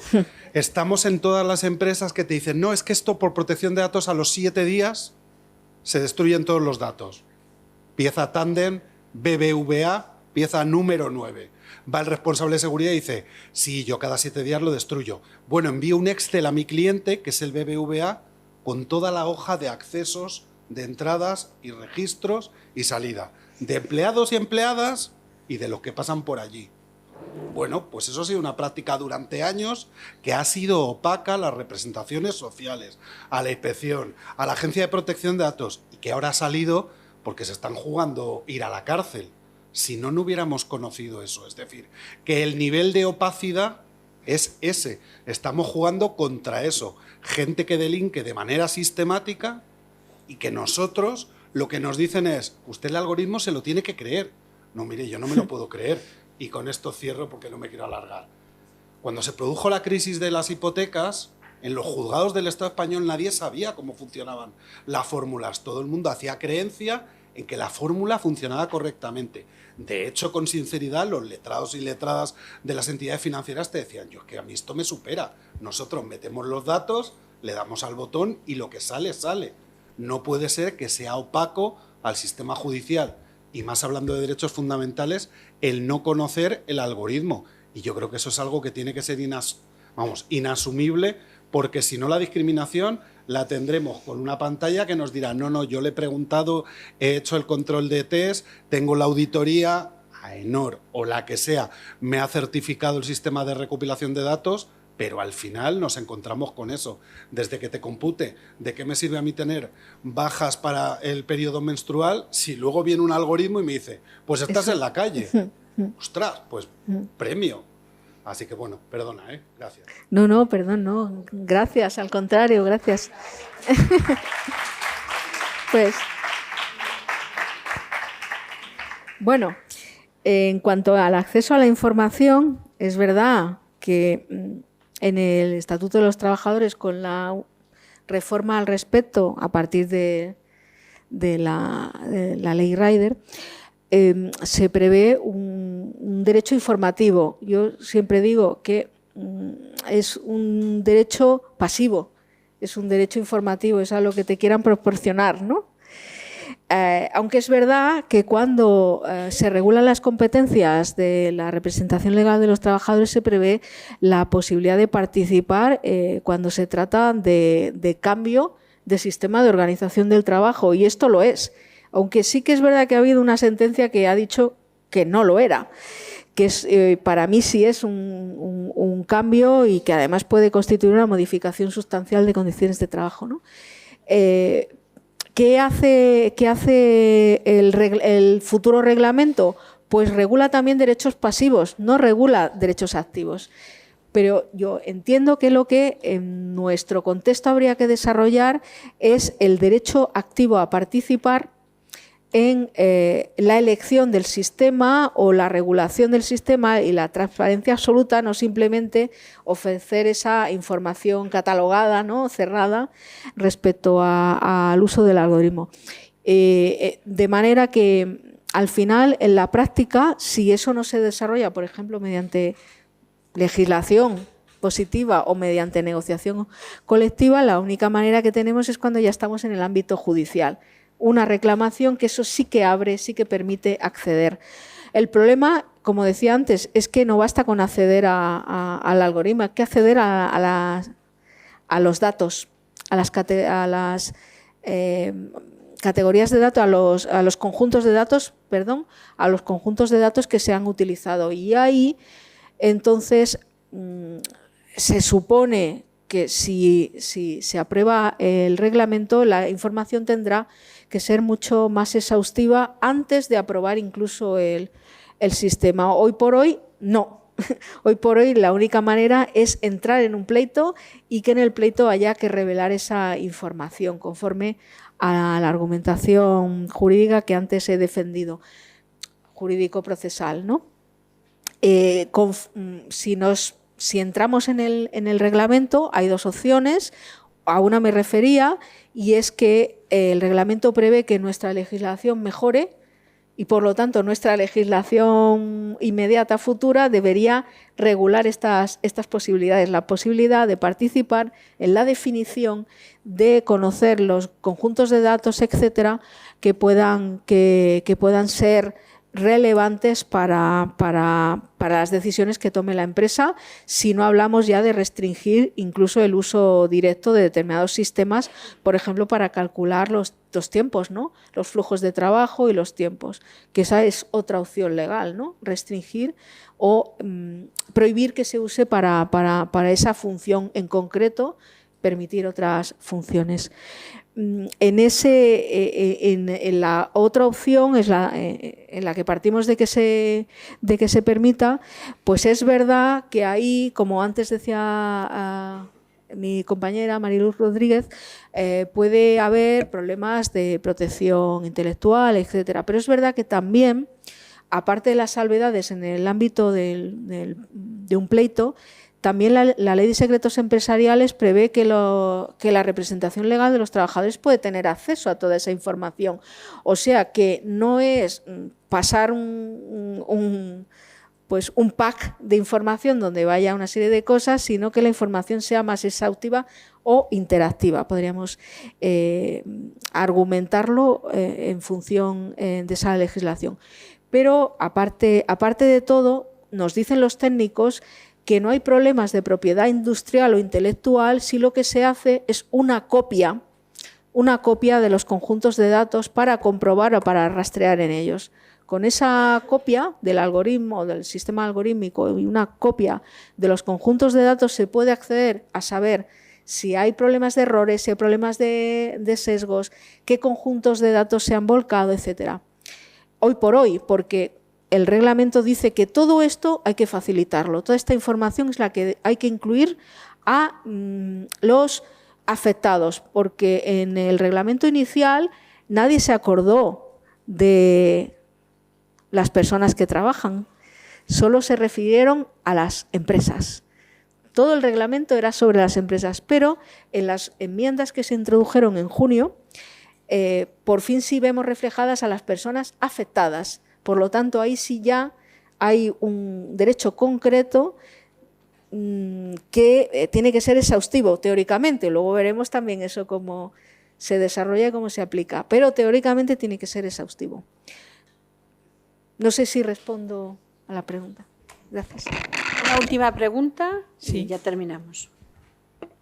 Estamos en todas las empresas que te dicen, no, es que esto por protección de datos a los 7 días se destruyen todos los datos. Pieza Tandem, BBVA, pieza número 9. Va el responsable de seguridad y dice, sí, yo cada 7 días lo destruyo. Bueno, envío un Excel a mi cliente, que es el BBVA, con toda la hoja de accesos, de entradas y registros y salida, de empleados y empleadas y de los que pasan por allí. Bueno, pues eso ha sido una práctica durante años que ha sido opaca a las representaciones sociales, a la inspección, a la Agencia de Protección de Datos y que ahora ha salido porque se están jugando ir a la cárcel. Si no, no hubiéramos conocido eso. Es decir, que el nivel de opacidad es ese. Estamos jugando contra eso. Gente que delinque de manera sistemática y que nosotros lo que nos dicen es, usted el algoritmo se lo tiene que creer. No, mire, yo no me lo puedo creer. Y con esto cierro porque no me quiero alargar. Cuando se produjo la crisis de las hipotecas, en los juzgados del Estado español nadie sabía cómo funcionaban las fórmulas. Todo el mundo hacía creencia en que la fórmula funcionaba correctamente. De hecho, con sinceridad, los letrados y letradas de las entidades financieras te decían, yo es que a mí esto me supera. Nosotros metemos los datos, le damos al botón y lo que sale, sale. No puede ser que sea opaco al sistema judicial, y más hablando de derechos fundamentales, el no conocer el algoritmo. Y yo creo que eso es algo que tiene que ser inasumible, porque si no la discriminación la tendremos con una pantalla que nos dirá, no, yo le he preguntado, he hecho el control de test, tengo la auditoría, AENOR o la que sea, me ha certificado el sistema de recopilación de datos, pero al final nos encontramos con eso. Desde que te compute, ¿de qué me sirve a mí tener bajas para el periodo menstrual si luego viene un algoritmo y me dice, pues estás en la calle? Ostras, pues premio. Así que bueno, perdona, gracias. No, perdón, no. Gracias, al contrario, gracias. Pues, bueno, en cuanto al acceso a la información, es verdad que en el Estatuto de los Trabajadores, con la reforma al respecto a partir de la ley Rider, se prevé un derecho informativo. Yo siempre digo que es un derecho pasivo, es un derecho informativo, es a lo que te quieran proporcionar, ¿no? Aunque es verdad que cuando se regulan las competencias de la representación legal de los trabajadores se prevé la posibilidad de participar cuando se trata de cambio de sistema de organización del trabajo, y esto lo es. Aunque sí que es verdad que ha habido una sentencia que ha dicho que no lo era, que es, para mí sí es un cambio y que además puede constituir una modificación sustancial de condiciones de trabajo, ¿no? ¿Qué hace el futuro reglamento? Pues regula también derechos pasivos, no regula derechos activos. Pero yo entiendo que lo que en nuestro contexto habría que desarrollar es el derecho activo a participar en la elección del sistema o la regulación del sistema y la transparencia absoluta, no simplemente ofrecer esa información catalogada, ¿no?, cerrada respecto al uso del algoritmo. De manera que al final, en la práctica, si eso no se desarrolla, por ejemplo, mediante legislación positiva o mediante negociación colectiva, la única manera que tenemos es cuando ya estamos en el ámbito judicial. Una reclamación que eso sí que abre, sí que permite acceder. El problema, como decía antes, es que no basta con acceder al algoritmo, hay que acceder a los datos, a las categorías de datos, a los conjuntos de datos, perdón, a los conjuntos de datos que se han utilizado. Y ahí, entonces, se supone que si se aprueba el reglamento, la información tendrá que ser mucho más exhaustiva antes de aprobar incluso el sistema. Hoy por hoy, no. Hoy por hoy la única manera es entrar en un pleito y que en el pleito haya que revelar esa información conforme a la argumentación jurídica que antes he defendido, jurídico-procesal, ¿no? Si entramos en el reglamento, hay dos opciones. A una me refería, y es que el reglamento prevé que nuestra legislación mejore y, por lo tanto, nuestra legislación inmediata futura debería regular estas posibilidades. La posibilidad de participar en la definición, de conocer los conjuntos de datos, etcétera, que puedan ser relevantes para las decisiones que tome la empresa, si no hablamos ya de restringir incluso el uso directo de determinados sistemas, por ejemplo, para calcular los tiempos, ¿no?, los flujos de trabajo y los tiempos, que esa es otra opción legal, ¿no?, restringir o prohibir que se use para esa función en concreto, permitir otras funciones. En la otra opción es en la que partimos de que se permita, pues es verdad que ahí, como antes decía mi compañera Mariluz Rodríguez, puede haber problemas de protección intelectual, etcétera. Pero es verdad que también, aparte de las salvedades en el ámbito de un pleito, también la Ley de Secretos Empresariales prevé que la representación legal de los trabajadores puede tener acceso a toda esa información. O sea que no es pasar un pack de información donde vaya una serie de cosas, sino que la información sea más exhaustiva o interactiva. Podríamos argumentarlo en función de esa legislación. Pero aparte de todo, nos dicen los técnicos que no hay problemas de propiedad industrial o intelectual si lo que se hace es una copia de los conjuntos de datos para comprobar o para rastrear en ellos. con esa copia del algoritmo, del sistema algorítmico y una copia de los conjuntos de datos se puede acceder a saber si hay problemas de errores, si hay problemas de sesgos, qué conjuntos de datos se han volcado, etcétera. Hoy por hoy, porque el reglamento dice que todo esto hay que facilitarlo. Toda esta información es la que hay que incluir a los afectados, porque en el reglamento inicial nadie se acordó de las personas que trabajan, solo se refirieron a las empresas. Todo el reglamento era sobre las empresas, pero en las enmiendas que se introdujeron en junio, por fin sí vemos reflejadas a las personas afectadas. Por lo tanto, ahí sí ya hay un derecho concreto que tiene que ser exhaustivo, teóricamente. Luego veremos también eso cómo se desarrolla y cómo se aplica, pero teóricamente tiene que ser exhaustivo. No sé si respondo a la pregunta. Gracias. Una última pregunta Sí. y ya terminamos.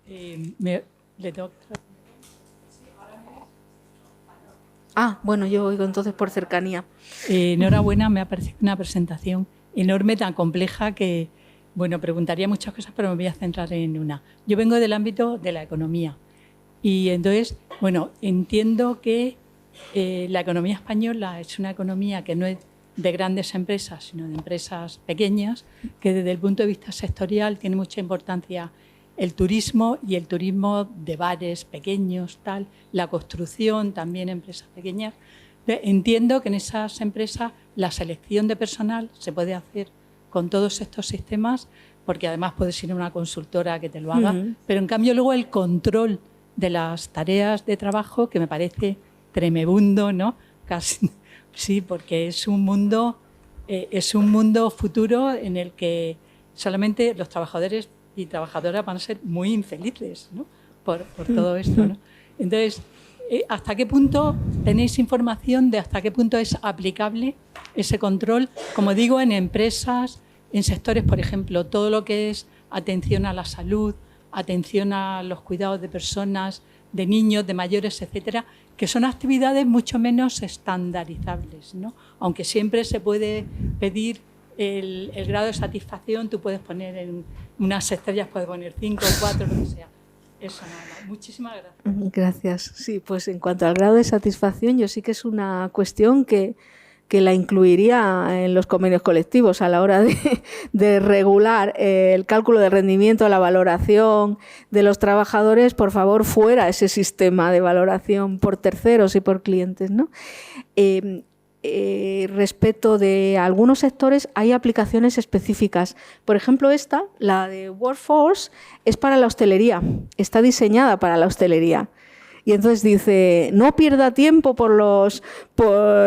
Le toca. Bueno, yo oigo entonces por cercanía. Enhorabuena, me ha parecido una presentación enorme, tan compleja que, bueno, preguntaría muchas cosas, pero me voy a centrar en una. Yo vengo del ámbito de la economía y entonces, bueno, entiendo que la economía española es una economía que no es de grandes empresas, sino de empresas pequeñas, que desde el punto de vista sectorial tiene mucha importancia el turismo y el turismo de bares pequeños, tal, la construcción, también empresas pequeñas. Entiendo que en esas empresas la selección de personal se puede hacer con todos estos sistemas, porque además puedes ir a una consultora que te lo haga, pero en cambio luego el control de las tareas de trabajo, que me parece tremebundo, ¿no? Casi, sí, porque es un mundo futuro en el que solamente los trabajadores y trabajadoras van a ser muy infelices, ¿no? por todo esto, ¿no? Entonces, ¿hasta qué punto tenéis información de hasta qué punto es aplicable ese control? Como digo, en empresas, en sectores, por ejemplo, todo lo que es atención a la salud, atención a los cuidados de personas, de niños, de mayores, etcétera, que son actividades mucho menos estandarizables, ¿no? Aunque siempre se puede pedir el grado de satisfacción, tú puedes poner en unas estrellas, puedes poner 5, 4, lo que sea. Eso nada más. Muchísimas gracias. Gracias. Sí, pues en cuanto al grado de satisfacción, yo sí que es una cuestión que la incluiría en los convenios colectivos a la hora de regular el cálculo de rendimiento, la valoración de los trabajadores, por favor, fuera ese sistema de valoración por terceros y por clientes, ¿no? Respecto de algunos sectores hay aplicaciones específicas. Por ejemplo, esta, la de Workforce, es para la hostelería, está diseñada para la hostelería. Y entonces dice, no pierda tiempo por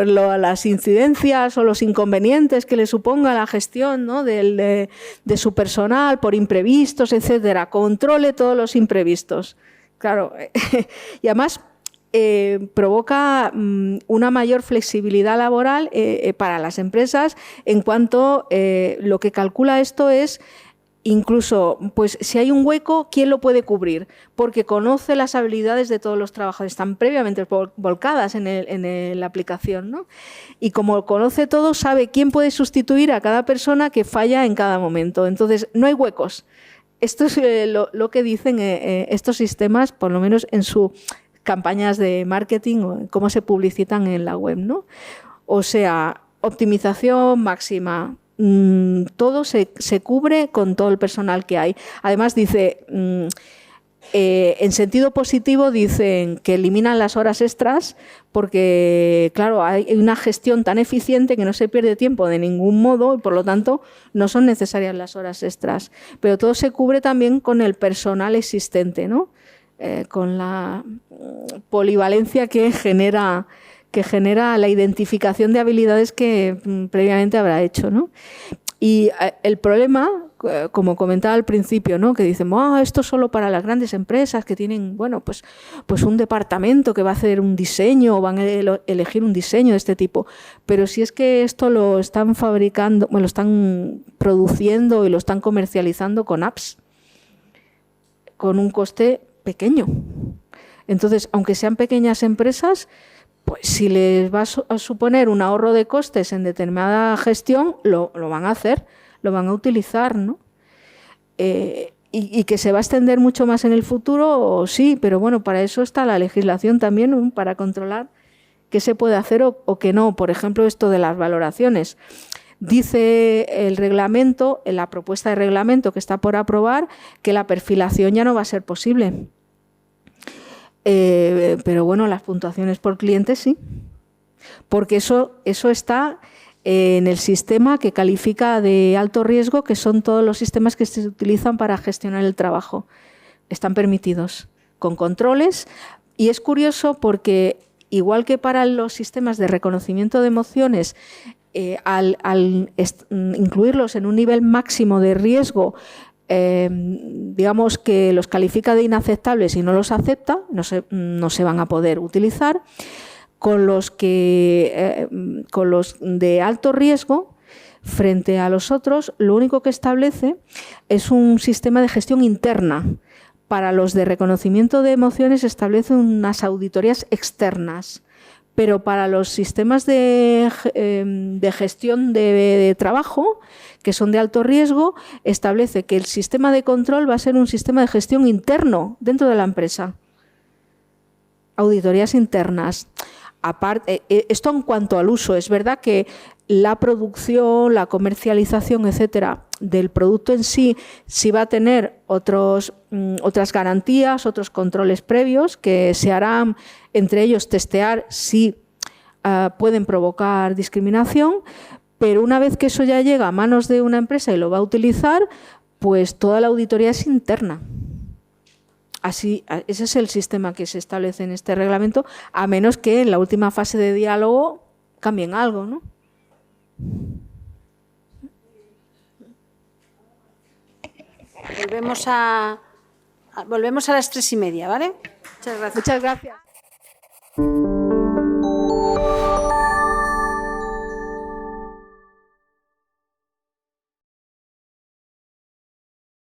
las incidencias o los inconvenientes que le suponga la gestión, ¿no? de su personal, por imprevistos, etcétera. Controle todos los imprevistos. Claro, y además provoca una mayor flexibilidad laboral para las empresas en cuanto lo que calcula esto es incluso, pues si hay un hueco, ¿quién lo puede cubrir? Porque conoce las habilidades de todos los trabajadores, están previamente volcadas en la aplicación, ¿no? Y como conoce todo, sabe quién puede sustituir a cada persona que falla en cada momento. Entonces, no hay huecos. Esto es lo que dicen estos sistemas, por lo menos en sus campañas de marketing o cómo se publicitan en la web, ¿no? O sea, optimización máxima. Todo se cubre con todo el personal que hay. Además, dice, en sentido positivo, dicen que eliminan las horas extras porque, claro, hay una gestión tan eficiente que no se pierde tiempo de ningún modo y, por lo tanto, no son necesarias las horas extras. Pero todo se cubre también con el personal existente, ¿no? Con la polivalencia que genera la identificación de habilidades que previamente habrá hecho, ¿no? Y el problema, como comentaba al principio, ¿no? Que dicen, esto es solo para las grandes empresas que tienen, bueno, pues un departamento que va a hacer un diseño o van a elegir un diseño de este tipo. Pero si es que esto lo están fabricando, bueno, lo están produciendo y lo están comercializando con apps, con un coste pequeño. Entonces, aunque sean pequeñas empresas, pues si les va a suponer un ahorro de costes en determinada gestión, lo van a hacer, lo van a utilizar, ¿no? Y que se va a extender mucho más en el futuro, sí, pero bueno, para eso está la legislación también, ¿no? Para controlar qué se puede hacer o qué no. Por ejemplo, esto de las valoraciones. Dice el reglamento, en la propuesta de reglamento que está por aprobar, que la perfilación ya no va a ser posible. Pero bueno, las puntuaciones por cliente sí, porque eso está en el sistema que califica de alto riesgo, que son todos los sistemas que se utilizan para gestionar el trabajo. Están permitidos, con controles, y es curioso porque, igual que para los sistemas de reconocimiento de emociones, al incluirlos en un nivel máximo de riesgo, digamos que los califica de inaceptables y no los acepta, no se van a poder utilizar. Con los de alto riesgo, frente a los otros, lo único que establece es un sistema de gestión interna. Para los de reconocimiento de emociones establece unas auditorías externas, pero para los sistemas de gestión de trabajo, que son de alto riesgo, establece que el sistema de control va a ser un sistema de gestión interno dentro de la empresa. Auditorías internas. Aparte, esto en cuanto al uso, es verdad que la producción, la comercialización, etcétera, del producto en sí va a tener otras garantías, otros controles previos que se harán, entre ellos testear si pueden provocar discriminación, pero una vez que eso ya llega a manos de una empresa y lo va a utilizar, pues toda la auditoría es interna. Así, ese es el sistema que se establece en este reglamento, a menos que en la última fase de diálogo cambien algo, ¿no? Volvemos a las 3:30, ¿vale? Muchas gracias. Muchas gracias.